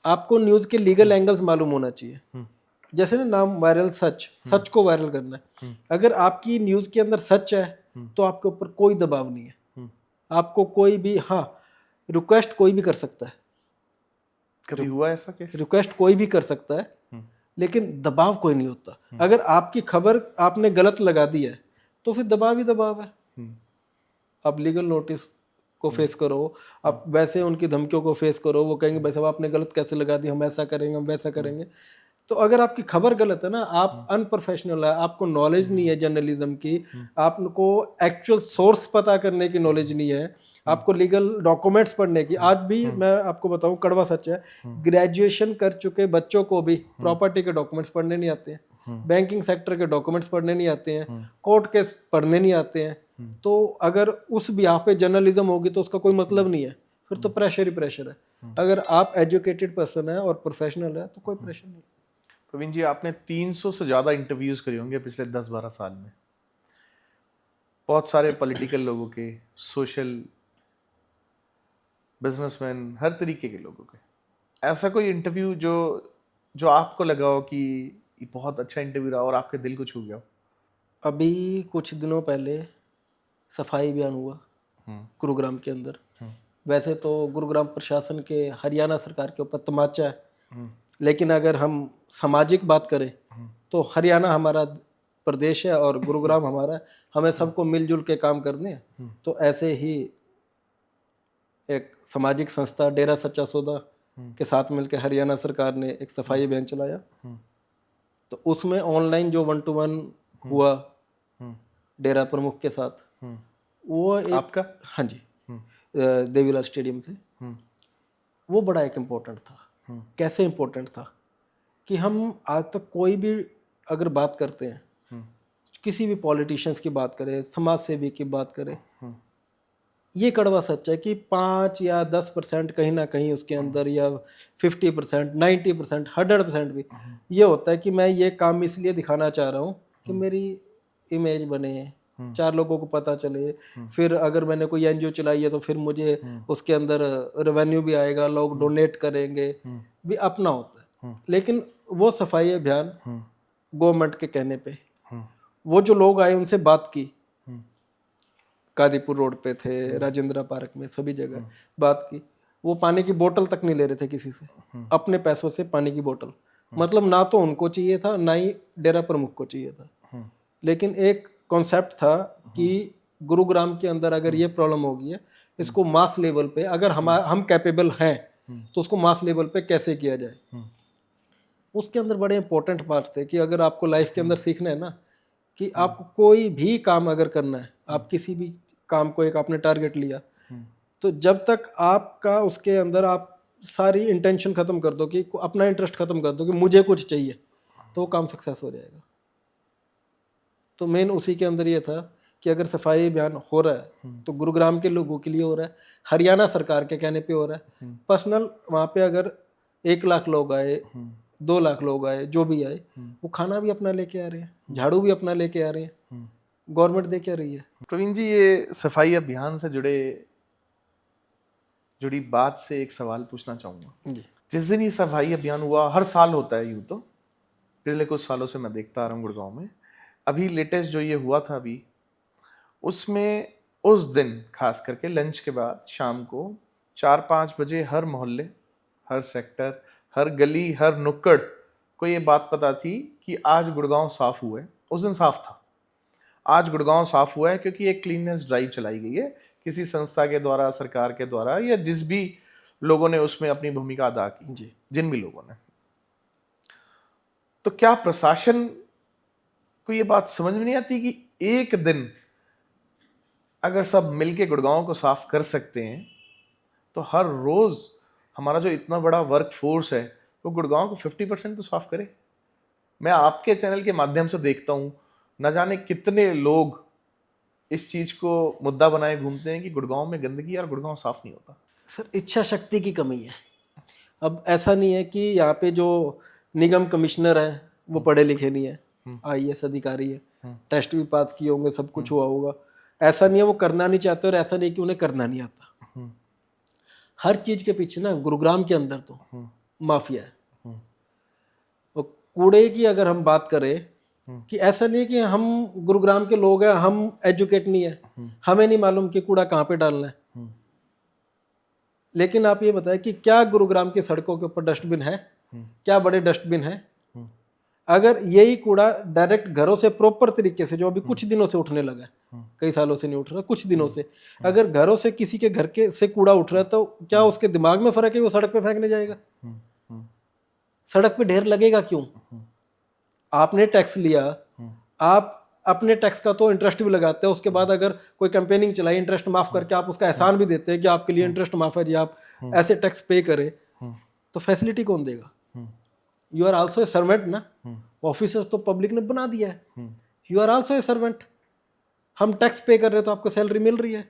आपको न्यूज़ के लीगल एंगल्स मालूम होना चाहिए। जैसे ना नाम वायरल, सच को वायरल करना है। अगर आपकी न्यूज़ के अंदर सच है तो आपके ऊपर कोई दबाव नहीं है। आपको कोई भी, हाँ, रिक्वेस्ट कोई भी कर सकता है, कभी हुआ ऐसा केस? रिक्वेस्ट कोई भी कर सकता है, लेकिन दबाव कोई नहीं होता। अगर आपकी खबर आपने गलत लगा दी है तो फिर दबाव ही दबाव है। अब लीगल नोटिस को फेस करो, आप वैसे उनकी धमकियों को फेस करो। वो कहेंगे भाई साहब आपने गलत कैसे लगा दी, हम ऐसा करेंगे, हम वैसा करेंगे। तो अगर आपकी खबर गलत है ना, आप अनप्रोफेशनल है, आपको नॉलेज नहीं है जर्नलिज्म की, आपको एक्चुअल सोर्स पता करने की नॉलेज नहीं है, आपको लीगल डॉक्यूमेंट्स पढ़ने की। आज भी मैं आपको बताऊं, कड़वा सच है, ग्रेजुएशन कर चुके बच्चों को भी प्रॉपर्टी के डॉक्यूमेंट्स पढ़ने नहीं आते हैं, बैंकिंग सेक्टर के डॉक्यूमेंट्स पढ़ने नहीं आते हैं, कोर्ट केस पढ़ने नहीं आते हैं। तो अगर उस बिहाफ पे जर्नलिज्म होगी तो उसका कोई मतलब नहीं है, फिर तो प्रेशर ही प्रेशर है। अगर आप एजुकेटेड पर्सन है और प्रोफेशनल है तो कोई प्रेशर नहीं। प्रवीण जी, आपने 300 से ज़्यादा इंटरव्यूज़ करे होंगे पिछले 10-12 साल में, बहुत सारे पॉलिटिकल लोगों के, सोशल, बिजनेसमैन, हर तरीके के लोगों के। ऐसा कोई इंटरव्यू जो आपको लगा हो कि ये बहुत अच्छा इंटरव्यू रहा और आपके दिल को छू गया हो? अभी कुछ दिनों पहले सफाई अभियान हुआ गुरुग्राम के अंदर। वैसे तो गुरुग्राम प्रशासन के, हरियाणा सरकार के ऊपर तमाचा है, लेकिन अगर हम सामाजिक बात करें तो हरियाणा हमारा प्रदेश है और गुरुग्राम हमारा है। हमें सबको मिलजुल के काम करने हैं। तो ऐसे ही एक सामाजिक संस्था डेरा सच्चा सौदा के साथ मिलकर हरियाणा सरकार ने एक सफाई अभियान चलाया। तो उसमें ऑनलाइन जो 1-to-1 हुआ डेरा प्रमुख के साथ, वो एक, आपका? हाँ जी, देवीलाल स्टेडियम से, वो बड़ा एक इम्पोर्टेंट था। कैसे इम्पोर्टेंट था कि हम आज तक कोई भी अगर बात करते हैं, किसी भी पॉलिटिशियंस की बात करें, समाज सेवी की बात करें, ये कड़वा सच है कि 5 या 10% कहीं ना कहीं उसके अंदर, या 50%, 90%, 100% भी ये होता है कि मैं ये काम इसलिए दिखाना चाह रहा हूँ कि मेरी इमेज बने, 4 लोगों को पता चले। फिर अगर मैंने कोई NGO चलाई है तो फिर मुझे उसके अंदर रेवेन्यू भी आएगा, लोग डोनेट करेंगे, भी अपना होता है। लेकिन वो सफाई अभियान गवर्नमेंट के कहने पे, वो जो लोग आए उनसे बात की, कादीपुर रोड पे थे, राजेंद्र पार्क में, सभी जगह बात की। वो पानी की बोतल तक नहीं ले रहे थे किसी से, अपने पैसों से पानी की बोतल। मतलब ना तो उनको चाहिए था, ना ही डेरा प्रमुख को चाहिए था। लेकिन एक कॉन्सेप्ट था कि गुरुग्राम के अंदर अगर ये प्रॉब्लम हो गई है, इसको मास लेवल पे, अगर हम कैपेबल हैं तो उसको मास लेवल पे कैसे किया जाए। उसके अंदर बड़े इंपॉर्टेंट पार्ट्स थे कि अगर आपको लाइफ के अंदर सीखना है ना कि आपको कोई भी काम अगर करना है, आप किसी भी काम को, एक आपने टारगेट लिया, तो जब तक आपका उसके अंदर आप सारी इंटेंशन खत्म कर दो, कि अपना इंटरेस्ट खत्म कर दो कि मुझे कुछ चाहिए, तो वो काम सक्सेस हो जाएगा। तो मेन उसी के अंदर ये था कि अगर सफाई अभियान हो रहा है तो गुरुग्राम के लोगों के लिए हो रहा है, हरियाणा सरकार के कहने पे हो रहा है। पर्सनल वहाँ पे अगर 1 लाख लोग आए, 2 लाख लोग आए, जो भी आए, वो खाना भी अपना लेके आ रहे हैं, झाड़ू भी अपना लेके आ रहे हैं, गवर्नमेंट दे के आ रही है। प्रवीण जी, ये सफाई अभियान से जुड़ी बात से एक सवाल पूछना चाहूँगा। जी जिस दिन ये सफाई अभियान हुआ, हर साल होता है यूँ तो, पिछले कुछ सालों से मैं देखता आ रहा हूँ गुड़गांव में, अभी लेटेस्ट जो ये हुआ था अभी, उसमें उस दिन खास करके लंच के बाद शाम को 4-5 बजे हर मोहल्ले, हर सेक्टर, हर गली, हर नुक्कड़ को ये बात पता थी कि आज गुड़गांव साफ हुआ है। उस दिन साफ था, आज गुड़गांव साफ हुआ है क्योंकि एक क्लीननेस ड्राइव चलाई गई है किसी संस्था के द्वारा, सरकार के द्वारा, या जिस भी लोगों ने उसमें अपनी भूमिका अदा की, जी जिन भी लोगों ने। तो क्या प्रशासन को ये बात समझ में नहीं आती कि एक दिन अगर सब मिलके गुड़गांव को साफ कर सकते हैं तो हर रोज हमारा जो इतना बड़ा वर्क फोर्स है वो गुड़गांव को 50% तो साफ करे। मैं आपके चैनल के माध्यम से देखता हूँ, न जाने कितने लोग इस चीज को मुद्दा बनाए घूमते हैं कि गुड़गांव में गंदगी और गुड़गांव साफ नहीं होता। सर, इच्छा शक्ति की कमी है। अब ऐसा नहीं है कि यहाँ पे जो निगम कमिश्नर है वो पढ़े लिखे नहीं है, IAS अधिकारी है, टेस्ट भी पास किए होंगे, सब कुछ हुआ होगा। ऐसा नहीं है वो करना नहीं चाहते और ऐसा नहीं कि उन्हें करना नहीं आता। हर चीज के पीछे ना गुरुग्राम के अंदर तो माफिया है। और कूड़े की अगर हम बात करें कि ऐसा नहीं है कि हम गुरुग्राम के लोग हैं, हम एजुकेट नहीं है, हमें नहीं मालूम कि कूड़ा कहाँ पे डालना है। लेकिन आप ये बताएं कि क्या गुरुग्राम की सड़कों के ऊपर डस्टबिन है? क्या बड़े डस्टबिन है? अगर यही कूड़ा डायरेक्ट घरों से प्रॉपर तरीके से, जो अभी कुछ दिनों से उठने लगा है, कई सालों से नहीं उठ रहा, कुछ दिनों से, अगर घरों से किसी के घर के से कूड़ा उठ रहा है तो क्या उसके दिमाग में फर्क है वो सड़क पे फेंकने जाएगा? सड़क पे ढेर लगेगा क्यों? आपने टैक्स लिया, आप अपने टैक्स का तो इंटरेस्ट भी लगाते हैं, उसके बाद अगर कोई कैंपेनिंग चलाई इंटरेस्ट माफ करके, आप उसका एहसान भी देते हैं कि आपके लिए इंटरेस्ट माफ है जी, आप ऐसे टैक्स पे करें, तो फैसिलिटी कौन देगा? You are also a servant ना। ऑफिसर्स तो पब्लिक ने बना दिया है, you are also a servant. हम टैक्स पे कर रहे हैं तो आपको सैलरी मिल रही है,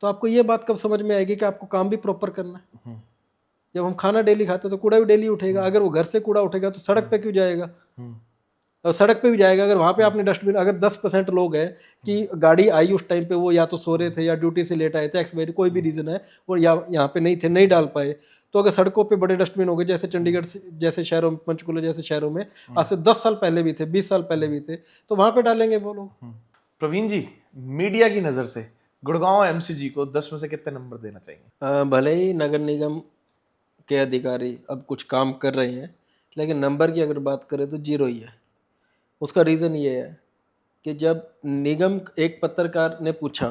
तो आपको ये बात कब समझ में आएगी कि आपको काम भी प्रॉपर करना है? जब हम खाना डेली खाते हैं तो कूड़ा भी डेली उठेगा। अगर वो घर से कूड़ा उठेगा तो सड़क पे क्यों जाएगा? और सड़क पे भी जाएगा अगर वहाँ पे आपने डस्टबिन, अगर 10% लोग हैं कि गाड़ी आई उस टाइम पे, वो या तो सो रहे थे या ड्यूटी से लेट आए थे, एक्स वाई कोई भी रीज़न है, और या यहाँ पे नहीं थे, नहीं डाल पाए, तो अगर सड़कों पे बड़े डस्टबिन हो गए, जैसे चंडीगढ़ जैसे शहरों में, पंचकुला जैसे शहरों में आज से 10 साल पहले भी थे, 20 साल पहले भी थे, तो वहाँ पे डालेंगे वो लोग। प्रवीण जी, मीडिया की नज़र से गुड़गांव MCG को 10 में से कितने नंबर देना चाहिए? भले ही नगर निगम के अधिकारी अब कुछ काम कर रहे हैं, लेकिन नंबर की अगर बात करें तो 0 ही है। उसका रीज़न ये है कि जब निगम, एक पत्रकार ने पूछा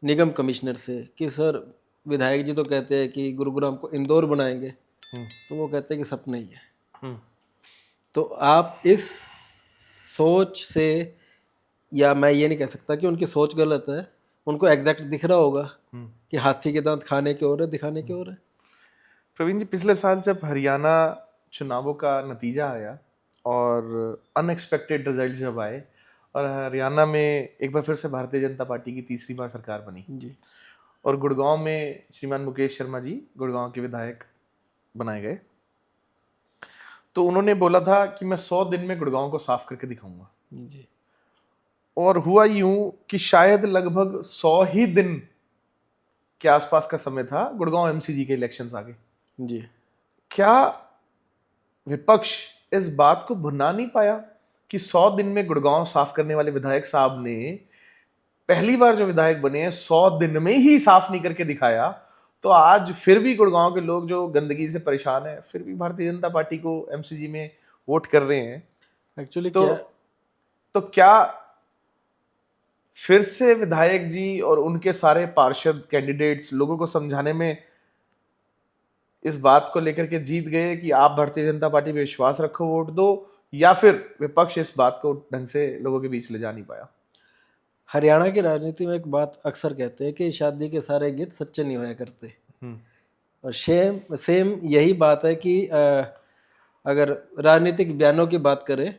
निगम कमिश्नर से कि सर विधायक जी तो कहते हैं कि गुरुग्राम को इंदौर बनाएंगे, तो वो कहते हैं कि सपना ही है। तो आप इस सोच से, या मैं ये नहीं कह सकता कि उनकी सोच गलत है, उनको एग्जैक्ट दिख रहा होगा कि हाथी के दांत खाने के और है, दिखाने के और है। प्रवीण जी, पिछले साल जब हरियाणा चुनावों का नतीजा आया और अनएक्सपेक्टेड रिजल्ट जब आए और हरियाणा में एक बार फिर से भारतीय जनता पार्टी की तीसरी बार सरकार बनी जी, और गुड़गांव में श्रीमान मुकेश शर्मा जी गुड़गांव के विधायक बनाए गए, तो उन्होंने बोला था कि मैं 100 दिन में गुड़गांव को साफ करके दिखाऊंगा। जी, और हुआ यूं कि शायद लगभग 100 ही दिन के आसपास का समय था, गुड़गांव MCG के इलेक्शंस आ गए। जी। क्या विपक्ष इस बात को भुना नहीं पाया कि 100 दिन में गुड़गांव साफ करने वाले विधायक साहब ने पहली बार जो विधायक बने हैं 100 दिन में ही साफ नहीं करके दिखाया, तो आज फिर भी गुड़गांव के लोग जो गंदगी से परेशान है फिर भी भारतीय जनता पार्टी को MCG में वोट कर रहे हैं। एक्चुअली तो क्या फिर से विधायक जी और उनके सारे पार्षद कैंडिडेट्स लोगों को समझाने में इस बात को लेकर के जीत गए कि आप भारतीय जनता पार्टी पे विश्वास रखो, वोट दो, या फिर विपक्ष इस बात को ढंग से लोगों के बीच ले जा नहीं पाया? हरियाणा की राजनीति में एक बात अक्सर कहते हैं कि शादी के सारे गीत सच्चे नहीं होया करते, और सेम यही बात है कि अगर राजनीतिक बयानों की बात करें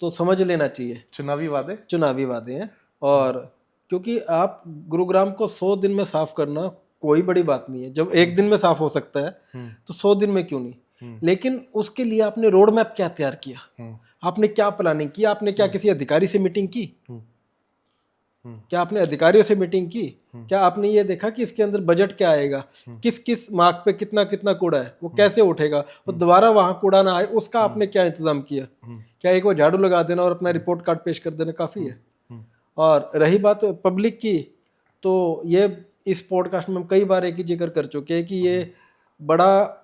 तो समझ लेना चाहिए चुनावी वादे हैं, और क्योंकि आप गुरुग्राम को 100 दिन में साफ करना कोई बड़ी बात नहीं है, जब एक दिन में साफ हो सकता है तो 100 दिन में क्यों नहीं। लेकिन उसके लिए आपने रोड मैप क्या तैयार किया, आपने क्या प्लानिंग की, आपने क्या किसी अधिकारी से मीटिंग की, क्या आपने अधिकारियों से मीटिंग की, क्या आपने ये देखा कि इसके अंदर बजट क्या आएगा, किस किस मार्ग पे कितना कितना कूड़ा है, वो कैसे उठेगा और दोबारा वहां कूड़ा ना आए, उसका आपने क्या इंतजाम किया। क्या एक बार झाड़ू लगा देना और अपना रिपोर्ट कार्ड पेश कर देना काफ़ी है। और रही बात पब्लिक की, तो ये इस पॉडकास्ट में हम कई बार एक ही जिक्र कर चुके हैं कि ये बड़ा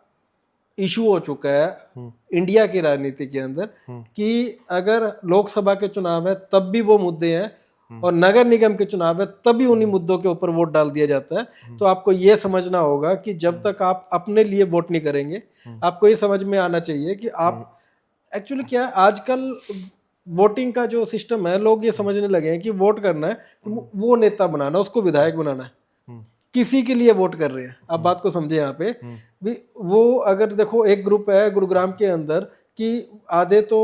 इशू हो चुका है इंडिया की राजनीति के अंदर कि अगर लोकसभा के चुनाव है तब भी वो मुद्दे हैं और नगर निगम के चुनाव है तभी उन्हीं मुद्दों के ऊपर वोट डाल दिया जाता है। तो आपको ये समझना होगा कि जब तक आप अपने लिए वोट नहीं करेंगे, आपको ये समझ में आना चाहिए कि आप एक्चुअली क्या है, आजकल वोटिंग का जो सिस्टम है, लोग ये समझने लगे हैं कि वोट करना है वो नेता बनाना, उसको विधायक बनाना है, किसी के लिए वोट कर रहे हैं। आप बात को समझे यहाँ पे भी। वो अगर देखो एक ग्रुप है गुरुग्राम के अंदर कि आधे तो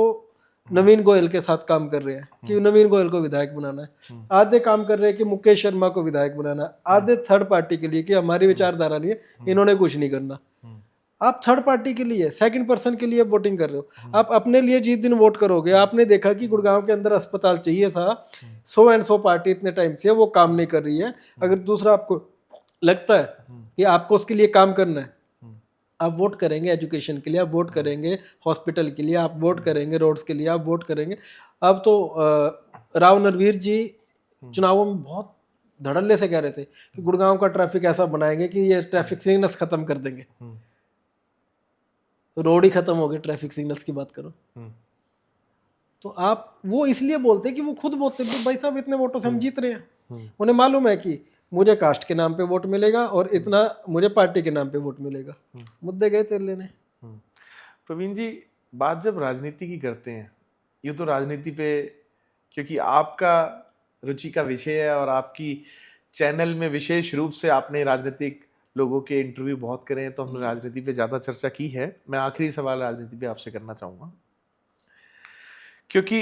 नवीन गोयल के साथ काम कर रहे हैं कि नवीन गोयल को विधायक बनाना है, आधे काम कर रहे हैं कि मुकेश शर्मा को विधायक बनाना है, आधे थर्ड पार्टी के लिए कि हमारी विचारधारा नहीं है, इन्होंने कुछ नहीं करना। आप थर्ड पार्टी के लिए, सेकंड पर्सन के लिए वोटिंग कर रहे हो। आप अपने लिए जिस दिन वोट करोगे, आपने देखा कि गुड़गांव के अंदर अस्पताल चाहिए था, 100 एंड 100 पार्टी इतने टाइम से वो काम नहीं कर रही है। अगर दूसरा आपको लगता है कि आपको उसके लिए काम करना है, आप वोट करेंगे एजुकेशन के लिए, आप वोट करेंगे हॉस्पिटल के लिए, आप वोट करेंगे रोड्स के लिए, आप वोट करेंगे। अब तो राव नरवीर जी चुनावों में बहुत धड़ल्ले से कह रहे थे कि गुड़गांव का ट्रैफिक ऐसा बनाएंगे कि ये ट्रैफिक सिग्नल्स खत्म कर देंगे। रोड ही खत्म हो गए, ट्रैफिक सिग्नल्स की बात करो। तो आप वो इसलिए बोलते हैं कि वो खुद बोलते हैं भाई साहब इतने वोटों से हम जीत रहे हैं, उन्हें मालूम है कि मुझे कास्ट के नाम पे वोट मिलेगा और इतना मुझे पार्टी के नाम पे वोट मिलेगा। मुद्दे गए तेरे लेने। प्रवीण जी, बात जब राजनीति की करते हैं, ये तो राजनीति पे क्योंकि आपका रुचि का विषय है और आपकी चैनल में विशेष रूप से आपने राजनीतिक लोगों के इंटरव्यू बहुत करे हैं, तो हमने राजनीति पे ज़्यादा चर्चा की है। मैं आखिरी सवाल राजनीति पे आपसे करना चाहूँगा, क्योंकि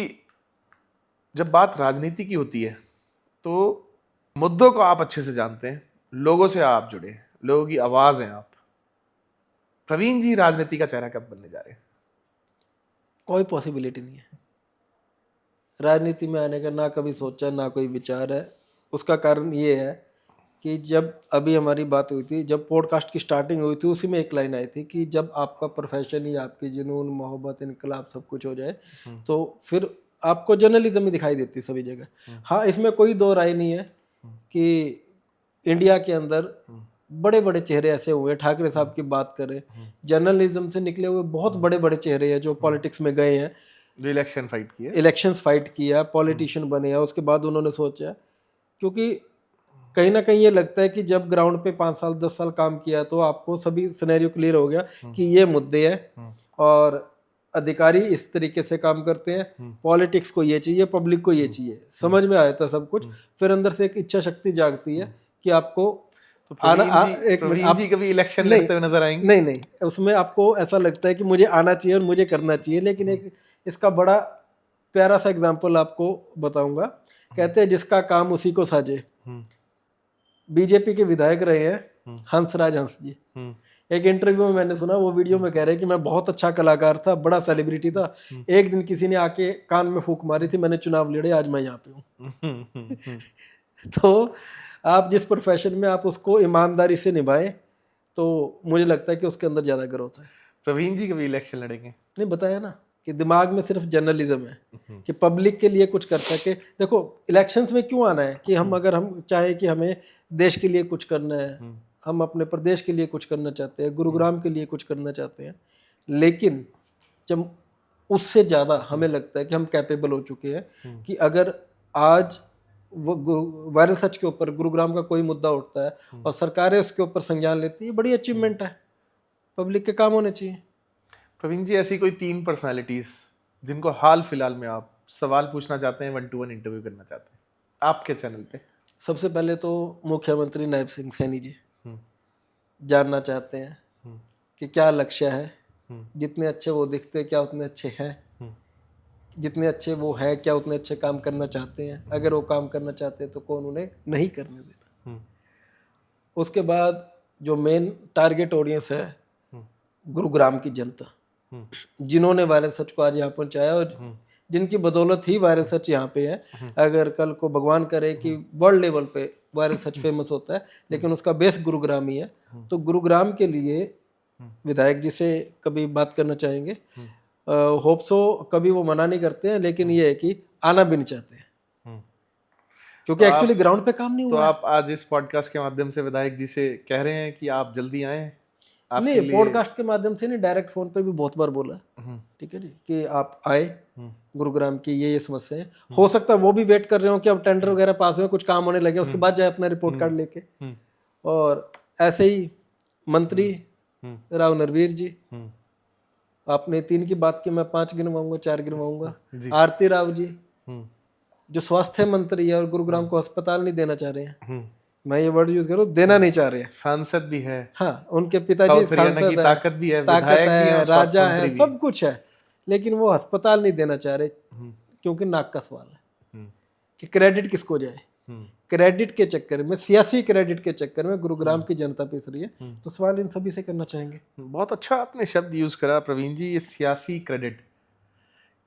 जब बात राजनीति की होती है तो मुद्दों को आप अच्छे से जानते हैं, लोगों से आप जुड़े हैं, लोगों की आवाज़ हैं आप। प्रवीण जी राजनीति का चेहरा कब बनने जा रहे हैं? कोई पॉसिबिलिटी नहीं है राजनीति में आने का, ना कभी सोचा ना कोई विचार है। उसका कारण ये है कि जब अभी हमारी बात हुई थी, जब पॉडकास्ट की स्टार्टिंग हुई थी, उसी में एक लाइन आई थी कि जब आपका प्रोफेशन ही आपकी जुनून मोहब्बत इनकलाब सब कुछ हो जाए तो फिर आपको जर्नलिज्म ही दिखाई देती सभी जगह। हाँ, इसमें कोई दो राय नहीं है कि इंडिया के अंदर बड़े बड़े चेहरे ऐसे हुए, ठाकरे साहब की बात करें, जर्नलिज्म से निकले हुए बहुत बड़े बड़े चेहरे हैं जो पॉलिटिक्स में गए हैं, जो इलेक्शंस फाइट किया, पॉलिटिशियन बने हैं। उसके बाद उन्होंने सोचा, क्योंकि कहीं ना कहीं ये लगता है कि जब ग्राउंड पे 5 साल 10 साल काम किया तो आपको सभी सिनेरियो क्लियर हो गया कि ये मुद्दे हैं और अधिकारी इस तरीके से काम करते हैं, पॉलिटिक्स को ये चाहिए, पब्लिक को ये चाहिए, समझ में आया था सब कुछ। फिर अंदर से एक इच्छा शक्ति जागती है कि आपको तो प्रवीण जी कभी इलेक्शन लड़ते हुए नजर आएंगे? नहीं, उसमें आपको ऐसा लगता है कि मुझे आना चाहिए और मुझे करना चाहिए। लेकिन एक इसका बड़ा प्यारा सा एग्जाम्पल आपको बताऊंगा। कहते हैं जिसका काम उसी को साजे। बीजेपी के विधायक रहे हैं हंसराज हंस जी। एक इंटरव्यू में मैंने सुना, वो वीडियो में कह रहे हैं कि मैं बहुत अच्छा कलाकार था, बड़ा सेलिब्रिटी था, एक दिन किसी ने आके कान में फूंक मारी थी, मैंने चुनाव लड़े, आज मैं यहाँ पे हूँ। तो आप जिस प्रोफेशन में आप उसको ईमानदारी से निभाएं तो मुझे लगता है कि उसके अंदर ज़्यादा ग्रोथ है। प्रवीण जी कभी इलेक्शन लड़ेंगे? नहीं, बताया ना कि दिमाग में सिर्फ जर्नलिज्म है कि पब्लिक के लिए कुछ कर सके। देखो इलेक्शंस में क्यों आना है कि हम अगर हम चाहे कि हमें देश के लिए कुछ करना है, हम अपने प्रदेश के लिए कुछ करना चाहते हैं, गुरुग्राम के लिए कुछ करना चाहते हैं, लेकिन जब उससे ज़्यादा हमें लगता है कि हम कैपेबल हो चुके हैं कि अगर आज वो वायरल सच के ऊपर गुरुग्राम का कोई मुद्दा उठता है और सरकारें उसके ऊपर संज्ञान लेती है, बड़ी अचीवमेंट है, पब्लिक के काम होने चाहिए। प्रवीण जी, ऐसी कोई 3 पर्सनालिटीज जिनको हाल फिलहाल में आप सवाल पूछना चाहते हैं, 1-to-1 इंटरव्यू करना चाहते हैं आपके चैनल पे? सबसे पहले तो मुख्यमंत्री नायब सिंह सैनी जी जानना चाहते हैं कि क्या लक्ष्य है, जितने अच्छे वो दिखते क्या उतने अच्छे हैं, जितने अच्छे वो है क्या उतने अच्छे काम करना चाहते हैं, अगर वो काम करना चाहते हैं तो कौन उन्हें नहीं करने देना। उसके बाद जो मेन टारगेट ऑडियंस है गुरुग्राम की जनता, जिन्होंने वायरल सच को आज यहाँ पहुंचाया और जिनकी बदौलत ही वायरल सच यहाँ पे है। अगर कल को भगवान करे कि वर्ल्ड लेवल पे वायरल सच फेमस होता है, लेकिन उसका बेस गुरुग्राम ही है, तो गुरुग्राम के लिए विधायक जी से कभी बात करना चाहेंगे। होप सो कभी वो मना नहीं करते हैं, लेकिन ये है कि आना भी नहीं चाहते हैं क्योंकि तो एक्चुअली ग्राउंड पे काम नहीं तो हुआ है। आप आज इस पॉडकास्ट के माध्यम से विधायक जी से कह रहे हैं कि आप जल्दी आए? नहीं, पॉडकास्ट के माध्यम से नहीं, डायरेक्ट फोन पे भी बहुत बार बोला, ठीक है जी, कि आप आए, गुरुग्राम की ये समस्या है। हो सकता है वो भी वेट कर रहे हो कि अब टेंडर वगैरह पास हुए, कुछ काम होने लगे, उसके बाद जाए अपना रिपोर्ट कार्ड लेके। और ऐसे ही मंत्री राव नरवीर जी, आपने 3 की बात की, मैं 5 गिनवाऊंगा, 4 गिनवाऊंगा। आरती राव जी जो स्वास्थ्य मंत्री है और गुरुग्राम को अस्पताल नहीं देना चाह रहे हैं, मैं ये वर्ड यूज करूँ, देना नहीं चाह रहे हैं। सांसद भी है, हाँ, उनके पिताजी सांसद है, ताकत भी है, ताकत विधायक भी है, है, राजा है, सब कुछ है, लेकिन वो अस्पताल नहीं देना चाह रहे क्योंकि नाक का सवाल है कि क्रेडिट किसको जाए। क्रेडिट के चक्कर में, सियासी क्रेडिट के चक्कर में गुरुग्राम की जनता पिस रही है। तो सवाल इन सभी से करना चाहेंगे। बहुत अच्छा आपने शब्द यूज करा प्रवीण जी, ये सियासी क्रेडिट।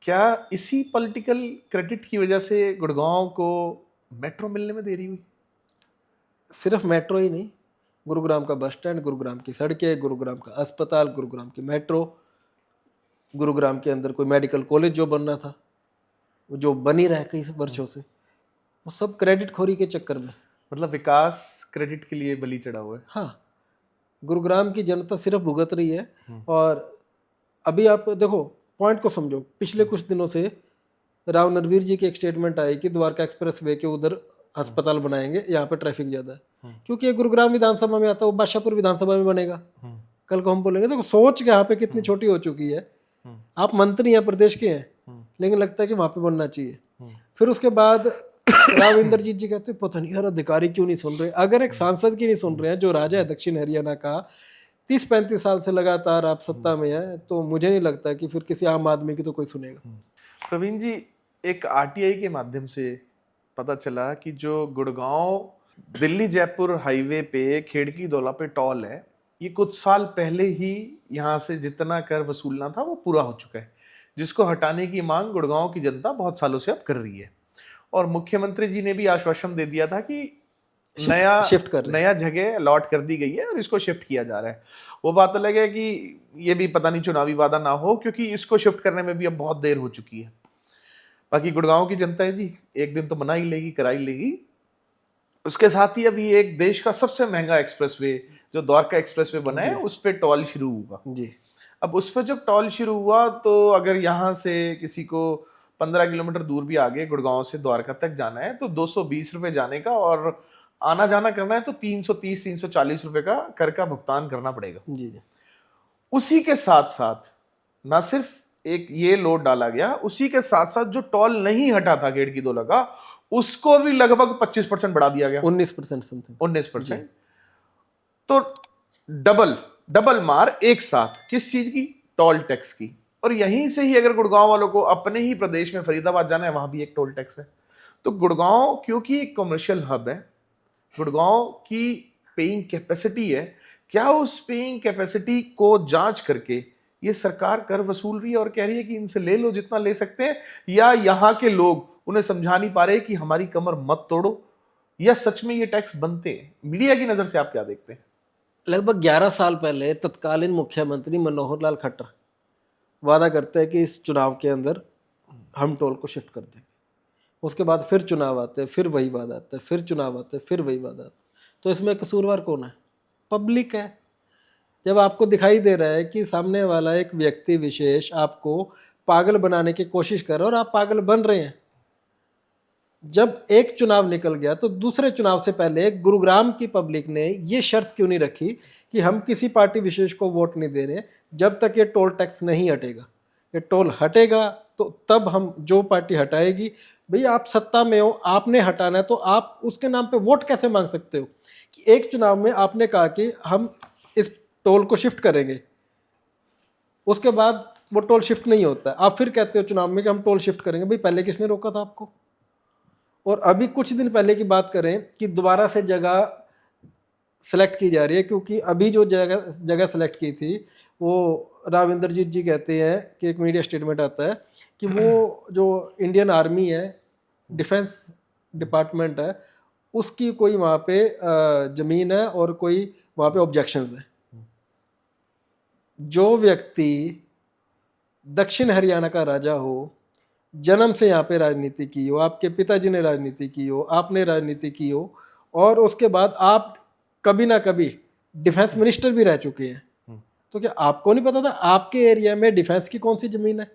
क्या इसी पॉलिटिकल क्रेडिट की वजह से गुड़गांव को मेट्रो मिलने में देरी हुई? सिर्फ मेट्रो ही नहीं, गुरुग्राम का बस स्टैंड, गुरुग्राम की सड़कें, गुरुग्राम का अस्पताल, गुरुग्राम की मेट्रो, गुरुग्राम के अंदर कोई मेडिकल कॉलेज जो बनना था, वो जो बन ही रहा है कई वर्षों से, वो सब क्रेडिट खोरी के चक्कर में। मतलब विकास क्रेडिट के लिए बलि चढ़ा हुआ है। हाँ, गुरुग्राम की जनता सिर्फ भुगत रही है। और अभी आप देखो, पॉइंट को समझो, पिछले कुछ दिनों से राव नरवीर जी की एक स्टेटमेंट आई कि द्वारका एक्सप्रेस वे के उधर अस्पताल बनाएंगे, यहाँ पे ट्रैफिक ज़्यादा है, क्योंकि ये गुरुग्राम विधानसभा में आता है, वो बादशाहपुर विधानसभा में बनेगा। कल को हम बोलेंगे देखो सोच के यहाँ पे कितनी छोटी हो चुकी है, आप मंत्री हैं, प्रदेश के हैं, लेकिन लगता है कि वहाँ पे बनना चाहिए। फिर उसके बाद राव इंद्रजीत जी कहते हैं पता नहीं यार अधिकारी क्यों नहीं सुन रहे। अगर एक सांसद की नहीं सुन रहे हैं, जो राजा है दक्षिण हरियाणा का, 30-35 साल से लगातार आप सत्ता में है, तो मुझे नहीं लगता कि फिर किसी आम आदमी की तो कोई सुनेगा। प्रवीण जी, एक आरटीआई के माध्यम से पता चला कि जो गुड़गांव दिल्ली जयपुर हाईवे पे खेड़की दौला पे टॉल है, ये कुछ साल पहले ही यहाँ से जितना कर वसूलना था वो पूरा हो चुका है, जिसको हटाने की मांग गुड़गांव की जनता बहुत सालों से अब कर रही है। और मुख्यमंत्री जी ने भी आश्वासन दे दिया था कि नया जगह अलॉट कर दी गई है और इसको शिफ्ट किया जा रहा है। वो बात अलग है कि ये भी पता नहीं चुनावी वादा ना हो, क्योंकि इसको शिफ्ट करने में भी अब बहुत देर हो चुकी है। बाकी गुड़गांव की जनता है जी, एक दिन तो मना ही लेगी, करा ही लेगी। उसके साथ ही अभी एक देश का सबसे महंगा एक्सप्रेसवे जो द्वारका एक्सप्रेसवे बना है, उस पर टोल शुरू हुआ जी। अब उस पर जब टोल शुरू हुआ तो अगर यहाँ से किसी को 15 किलोमीटर दूर भी आगे गुड़गांव से द्वारका तक जाना है तो 220 रुपए जाने का, और आना जाना करना है तो 330-340 रुपए का कर का भुगतान करना पड़ेगा जी। उसी के साथ साथ ना सिर्फ एक ये लोड डाला गया, उसी के साथ साथ जो टोल नहीं हटा था खेड़की दौला का, उसको भी लगभग 25% बढ़ा दिया गया, 19% समथिंग, 19%। तो डबल मार एक साथ, किस चीज की? टोल टैक्स की। और यहीं से ही अगर गुड़गांव वालों को अपने ही प्रदेश में फरीदाबाद जाना है, वहां भी एक टोल टैक्स है। तो गुड़गांव क्योंकि एक कमर्शियल हब है, गुड़गांव की पेइंग कैपेसिटी है, क्या उस पेइंग कैपेसिटी को जांच करके ये सरकार कर वसूल रही है और कह रही है कि इनसे ले लो जितना ले सकते हैं, या यहाँ के लोग उन्हें समझा नहीं पा रहे कि हमारी कमर मत तोड़ो, या सच में ये टैक्स बनते हैं? मीडिया की नजर से आप क्या देखते हैं? लगभग 11 साल पहले तत्कालीन मुख्यमंत्री मनोहर लाल खट्टर वादा करते हैं कि इस चुनाव के अंदर हम टोल को शिफ्ट कर देंगे। उसके बाद फिर चुनाव आते हैं, फिर वही वादा आता है, फिर चुनाव आते हैं, फिर वही वादा आता है। तो इसमें कसूरवार कौन है? पब्लिक है। जब आपको दिखाई दे रहा है कि सामने वाला एक व्यक्ति विशेष आपको पागल बनाने की कोशिश कर रहा है और आप पागल बन रहे हैं, जब एक चुनाव निकल गया तो दूसरे चुनाव से पहले गुरुग्राम की पब्लिक ने ये शर्त क्यों नहीं रखी कि हम किसी पार्टी विशेष को वोट नहीं दे रहे जब तक ये टोल टैक्स नहीं हटेगा? ये टोल हटेगा तो तब हम, जो पार्टी हटाएगी, भाई आप सत्ता में हो, आपने हटाना है, तो आप उसके नाम पे वोट कैसे मांग सकते हो? कि एक चुनाव में आपने कहा कि हम इस टोल को शिफ्ट करेंगे, उसके बाद वो टोल शिफ्ट नहीं होता है। आप फिर कहते हो चुनाव में कि हम टोल शिफ्ट करेंगे, भाई पहले किसने रोका था आपको? और अभी कुछ दिन पहले की बात करें कि दोबारा से जगह सेलेक्ट की जा रही है, क्योंकि अभी जो जगह सेलेक्ट की थी वो राव इंद्रजीत जी कहते हैं कि एक मीडिया स्टेटमेंट आता है कि वो जो इंडियन आर्मी है, डिफेंस डिपार्टमेंट है, उसकी कोई वहाँ पे ज़मीन है और कोई वहाँ पे ऑब्जेक्शंस है। जो व्यक्ति दक्षिण हरियाणा का राजा हो, जन्म से यहाँ पे राजनीति की हो, आपके पिताजी ने राजनीति की हो, आपने राजनीति की हो, और उसके बाद आप कभी ना कभी डिफेंस मिनिस्टर भी रह चुके हैं, तो क्या आपको नहीं पता था आपके एरिया में डिफेंस की कौन सी ज़मीन है?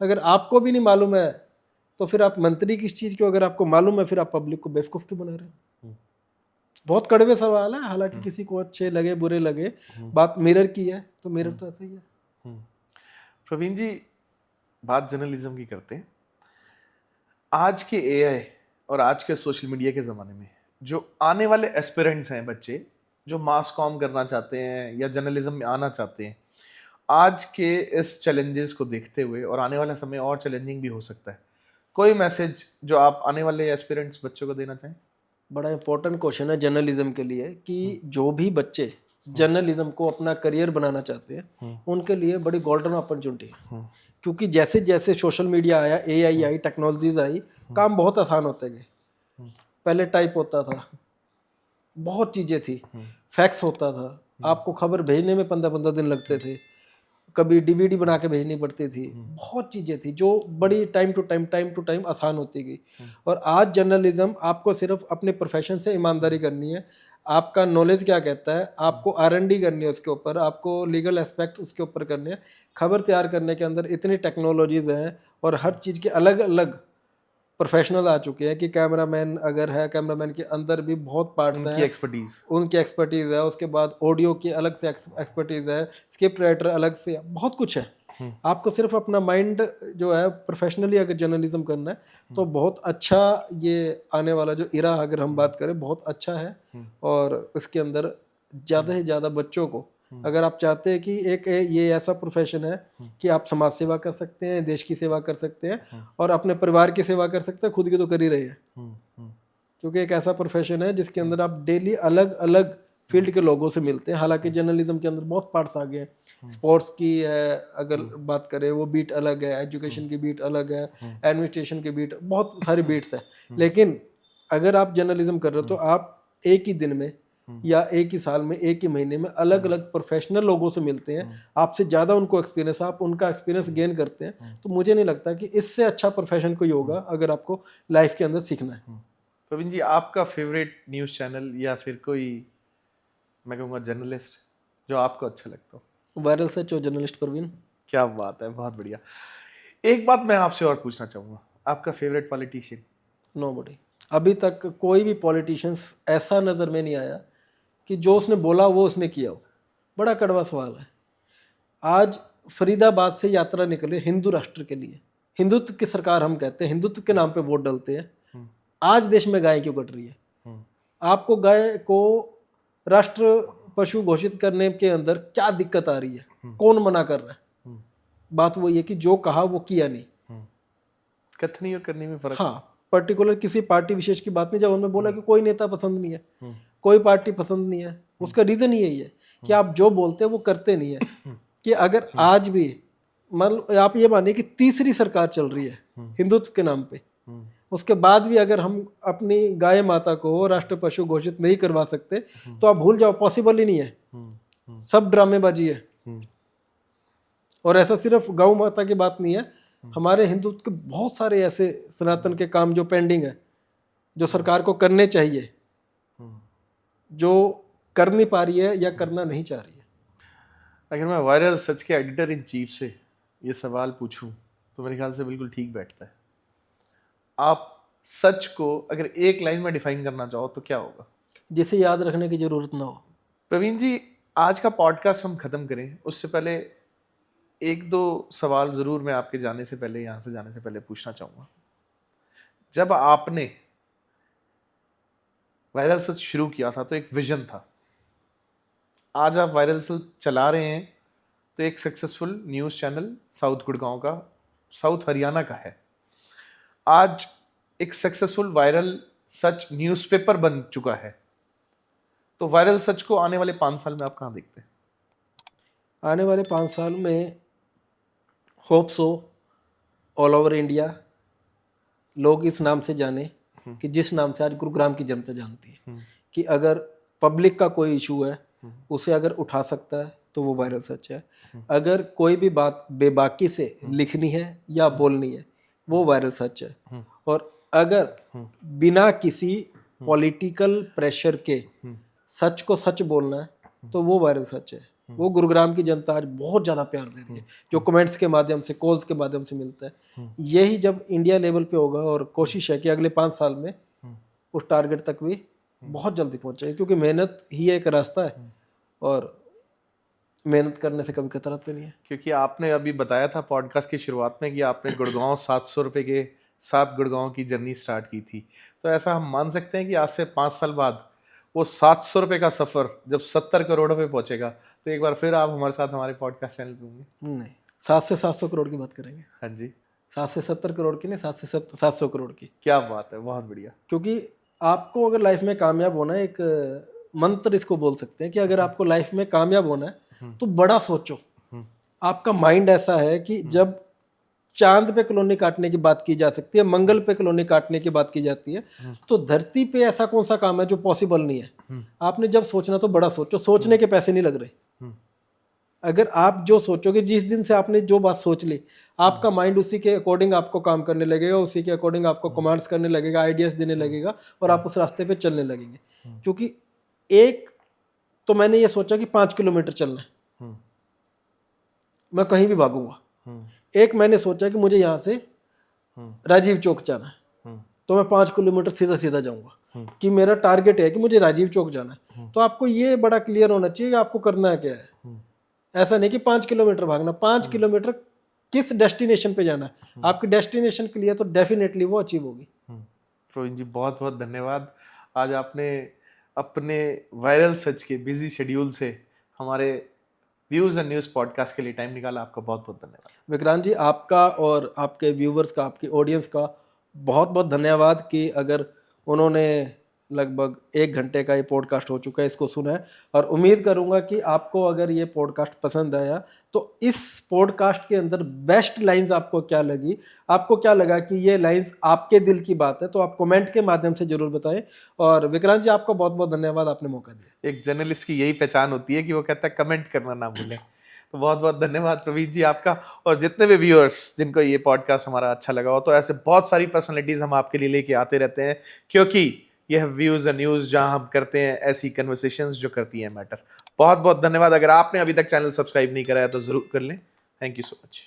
अगर आपको भी नहीं मालूम है तो फिर आप मंत्री किस चीज़ के? अगर आपको मालूम है फिर आप पब्लिक को बेवकूफ़ क्यों बना रहे हैं? बहुत कड़वे सवाल है, हालांकि किसी को अच्छे लगे बुरे लगे, बात मिरर की है तो मिरर तो ऐसा ही है। प्रवीण जी, बात जर्नलिज्म की करते हैं। आज के एआई और आज के सोशल मीडिया के ज़माने में जो आने वाले एस्पिरेंट्स हैं, बच्चे जो मास कॉम करना चाहते हैं या जर्नलिज्म में आना चाहते हैं, आज के इस चैलेंजेस को देखते हुए, और आने वाला समय और चैलेंजिंग भी हो सकता है, कोई मैसेज जो आप आने वाले एस्पिरेंट्स बच्चों को देना चाहें? बड़ा इंपॉर्टेंट क्वेश्चन है जर्नलिज्म के लिए कि जो भी बच्चे जर्नलिज्म को अपना करियर बनाना चाहते हैं उनके लिए बड़ी गोल्डन अपॉर्चुनिटी है। क्योंकि जैसे जैसे सोशल मीडिया आया, एआई आई, टेक्नोलॉजीज आई, काम बहुत आसान होते गए। पहले टाइप होता था, बहुत चीज़ें थी, फैक्स होता था, आपको खबर भेजने में 15-15 दिन लगते थे, कभी डीवीडी बना के भेजनी पड़ती थी, बहुत चीज़ें थी जो बड़ी टाइम टू टाइम आसान होती गई। और आज जर्नलिज्म आपको सिर्फ अपने प्रोफेशन से ईमानदारी करनी है, आपका नॉलेज क्या कहता है, आपको R&D करनी है उसके ऊपर, आपको लीगल एस्पेक्ट उसके ऊपर करने हैं। खबर तैयार करने के अंदर इतनी टेक्नोलॉजीज़ हैं और हर चीज़ के अलग अलग प्रोफेशनल आ चुके हैं कि कैमरामैन अगर है, कैमरामैन के अंदर भी बहुत पार्ट्स हैं, उनकी एक्सपर्टीज़ है, उसके बाद ऑडियो की अलग से एक्सपर्टीज़ है, स्क्रिप्ट राइटर अलग से, बहुत कुछ है। आपको सिर्फ अपना माइंड जो है प्रोफेशनली अगर जर्नलिज्म करना है तो बहुत अच्छा ये आने वाला जो इरा अगर हम बात करें बहुत अच्छा है। और इसके अंदर ज़्यादा से ज़्यादा बच्चों को, अगर आप चाहते हैं कि एक ये ऐसा प्रोफेशन है कि आप समाज सेवा कर सकते हैं, देश की सेवा कर सकते हैं और अपने परिवार की सेवा कर सकते हैं, खुद की तो कर ही रहे हैं, क्योंकि एक ऐसा प्रोफेशन है जिसके अंदर आप डेली अलग अलग फील्ड के लोगों से मिलते हैं। हालांकि जर्नलिज्म के अंदर बहुत पार्ट्स आ गए हैं, स्पोर्ट्स की है अगर बात करें वो बीट अलग है, एजुकेशन की बीट अलग है, एडमिनिस्ट्रेशन की बीट, बहुत सारी बीट्स है। लेकिन अगर आप जर्नलिज्म कर रहे हो तो आप एक ही दिन में या एक ही साल में, एक ही महीने में अलग अलग प्रोफेशनल लोगों से मिलते हैं, आपसे ज़्यादा उनको एक्सपीरियंस, आप उनका एक्सपीरियंस गेन करते हैं। तो मुझे नहीं लगता कि इससे अच्छा प्रोफेशन कोई होगा अगर आपको लाइफ के अंदर सीखना है। प्रवीण जी, आपका फेवरेट न्यूज़ चैनल या फिर कोई, मैं कहूँगा जर्नलिस्ट जो आपको अच्छा लगता हो? वायरल सच और जर्नलिस्ट प्रवीण। क्या बात है, बहुत बढ़िया। एक बात मैं आपसे और पूछना चाहूँगा, आपका फेवरेट पॉलिटिशियन? नोबडी। अभी तक कोई भी पॉलिटिशियंस ऐसा नज़र में नहीं आया कि जो उसने बोला वो उसने किया हो। बड़ा कड़वा सवाल है। आज फरीदाबाद से यात्रा निकले हिंदू राष्ट्र के लिए, हिंदुत्व की सरकार हम कहते हैं, हिंदुत्व के नाम पे वोट डालते हैं। आज देश में गाय क्यों कट रही है? आपको गाय को राष्ट्र पशु घोषित करने के अंदर क्या दिक्कत आ रही है? कौन मना कर रहा है? बात वही है कि जो कहा वो किया नहीं। कथनी और करने में फर्क। हाँ, पर्टिकुलर किसी पार्टी विशेष की बात नहीं। जब हमने बोला कि कोई नेता पसंद नहीं है, कोई पार्टी पसंद नहीं है, उसका रीजन ही यही है कि आप जो बोलते हैं वो करते नहीं है। कि अगर आज भी मतलब आप ये मानिए कि तीसरी सरकार चल रही है हिंदुत्व के नाम पे, उसके बाद भी अगर हम अपनी गाय माता को राष्ट्र पशु घोषित नहीं करवा सकते तो आप भूल जाओ, पॉसिबल ही नहीं है, सब ड्रामेबाजी है। और ऐसा सिर्फ गौ माता की बात नहीं है, हमारे हिंदुत्व के बहुत सारे ऐसे सनातन के काम जो पेंडिंग है, जो सरकार को करने चाहिए, जो कर नहीं पा रही है या करना नहीं चाह रही है। अगर मैं वायरल सच के एडिटर इन चीफ से ये सवाल पूछूं तो मेरे ख्याल से बिल्कुल ठीक बैठता है। आप सच को अगर एक लाइन में डिफाइन करना चाहो तो क्या होगा? जिसे याद रखने की जरूरत ना हो। प्रवीण जी, आज का पॉडकास्ट हम खत्म करें उससे पहले एक दो सवाल जरूर मैं आपके जाने से पहले, यहाँ से जाने से पहले पूछना चाहूँगा। जब आपने वायरल सच शुरू किया था तो एक विजन था, आज आप वायरल सच चला रहे हैं तो एक successful news channel south Gurgaon का, साउथ हरियाणा का है, आज एक सक्सेसफुल वायरल सच न्यूज़पेपर बन चुका है। तो वायरल सच को आने वाले 5 साल में आप कहाँ देखते हैं? आने वाले 5 साल में hope so all over India लोग इस नाम से जाने कि जिस नाम से आज गुरुग्राम की जनता जानती है, कि अगर पब्लिक का कोई इशू है उसे अगर उठा सकता है तो वो वायरल सच है। अगर कोई भी बात बेबाकी से लिखनी है या बोलनी है वो वायरल सच है। और अगर बिना किसी पॉलिटिकल प्रेशर के सच को सच बोलना है तो वो वायरल सच है। वो गुरुग्राम की जनता आज बहुत ज़्यादा प्यार दे रही है, जो कमेंट्स के माध्यम से, कॉल्स के माध्यम से मिलता है। यही जब इंडिया लेवल पे होगा, और कोशिश है कि अगले 5 साल में उस टारगेट तक भी बहुत जल्दी पहुंचे, क्योंकि मेहनत ही एक रास्ता है और मेहनत करने से कभी कतराते नहीं है। क्योंकि आपने अभी बताया था पॉडकास्ट की शुरुआत में कि आपने गुड़गांव 700 रुपये के साथ गुड़गांव की जर्नी स्टार्ट की थी। तो ऐसा हम मान सकते हैं कि आज से 5 साल बाद वो 700 रुपये का सफ़र जब 70 करोड़ पे पहुंचेगा तो एक बार फिर आप हमारे साथ हमारे पॉडकास्ट चैनल पे होंगे? नहीं, 7 से 700 करोड़ की बात करेंगे। हाँ जी, 7 से 70 करोड़ की नहीं, 7 से 700 करोड़ की। क्या बात है, बहुत बढ़िया। क्योंकि आपको अगर लाइफ में कामयाब होना है, एक मंत्र इसको बोल सकते हैं कि अगर आपको लाइफ में कामयाब होना है तो बड़ा सोचो। आपका माइंड ऐसा है कि जब चांद पे कॉलोनी काटने की बात की जा सकती है, मंगल पे कॉलोनी काटने की बात की जाती है, तो धरती पे ऐसा कौन सा काम है जो पॉसिबल नहीं है। आपने जब सोचना तो बड़ा सोचो, सोचने के पैसे नहीं लग रहे। अगर आप जो सोचोगे, जिस दिन से आपने जो बात सोच ली, आपका माइंड उसी के अकॉर्डिंग आपको काम करने लगेगा, उसी के अकॉर्डिंग आपको कमांड्स करने लगेगा, आइडियाज देने लगेगा, और आप उस रास्ते पे चलने लगेंगे। क्योंकि एक तो मैंने ये सोचा कि 5 किलोमीटर चलना है, मैं कहीं भी भागूंगा। एक मैंने सोचा कि मुझे यहाँ से राजीव चौक जाना है, तो मैं 5 किलोमीटर सीधा सीधा जाऊंगा, कि मेरा टारगेट है कि मुझे राजीव चौक जाना है। तो आपको ये बड़ा क्लियर होना चाहिए कि आपको करना है क्या है। ऐसा नहीं कि 5 किलोमीटर भागना, 5 किलोमीटर किस डेस्टिनेशन पे जाना है। आपकी डेस्टिनेशन क्लियर तो डेफिनेटली वो अचीव होगी। प्रवीण जी, बहुत बहुत धन्यवाद। आज आपने अपने वायरल सच के बिजी शेड्यूल से हमारे व्यूज़ एंड न्यूज़ पॉडकास्ट के लिए टाइम निकाला। आपका बहुत बहुत धन्यवाद। विक्रांत जी, आपका और आपके व्यूवर्स का, आपके ऑडियंस का बहुत बहुत धन्यवाद कि अगर उन्होंने लगभग 1 घंटे का ये पॉडकास्ट हो चुका है, इसको सुना है। और उम्मीद करूंगा कि आपको अगर ये पॉडकास्ट पसंद आया तो इस पॉडकास्ट के अंदर बेस्ट लाइंस आपको क्या लगी, आपको क्या लगा कि ये लाइंस आपके दिल की बात है, तो आप कमेंट के माध्यम से जरूर बताएं। और विक्रांत जी, आपको बहुत बहुत धन्यवाद, आपने मौका दिया। एक जर्नलिस्ट की यही पहचान होती है कि वो कहता है कमेंट करना ना भूलें। तो बहुत बहुत धन्यवाद प्रवीण जी आपका। और जितने भी व्यूअर्स जिनको ये पॉडकास्ट हमारा अच्छा लगा हो, तो ऐसे बहुत सारी पर्सनैलिटीज़ हम आपके लिए लेके आते रहते हैं, क्योंकि यह व्यूज़ एंड न्यूज़ जहां हम करते हैं ऐसी कन्वर्सेशंस जो करती हैं मैटर। बहुत बहुत धन्यवाद। अगर आपने अभी तक चैनल सब्सक्राइब नहीं करा है तो ज़रूर कर लें। Thank you so much.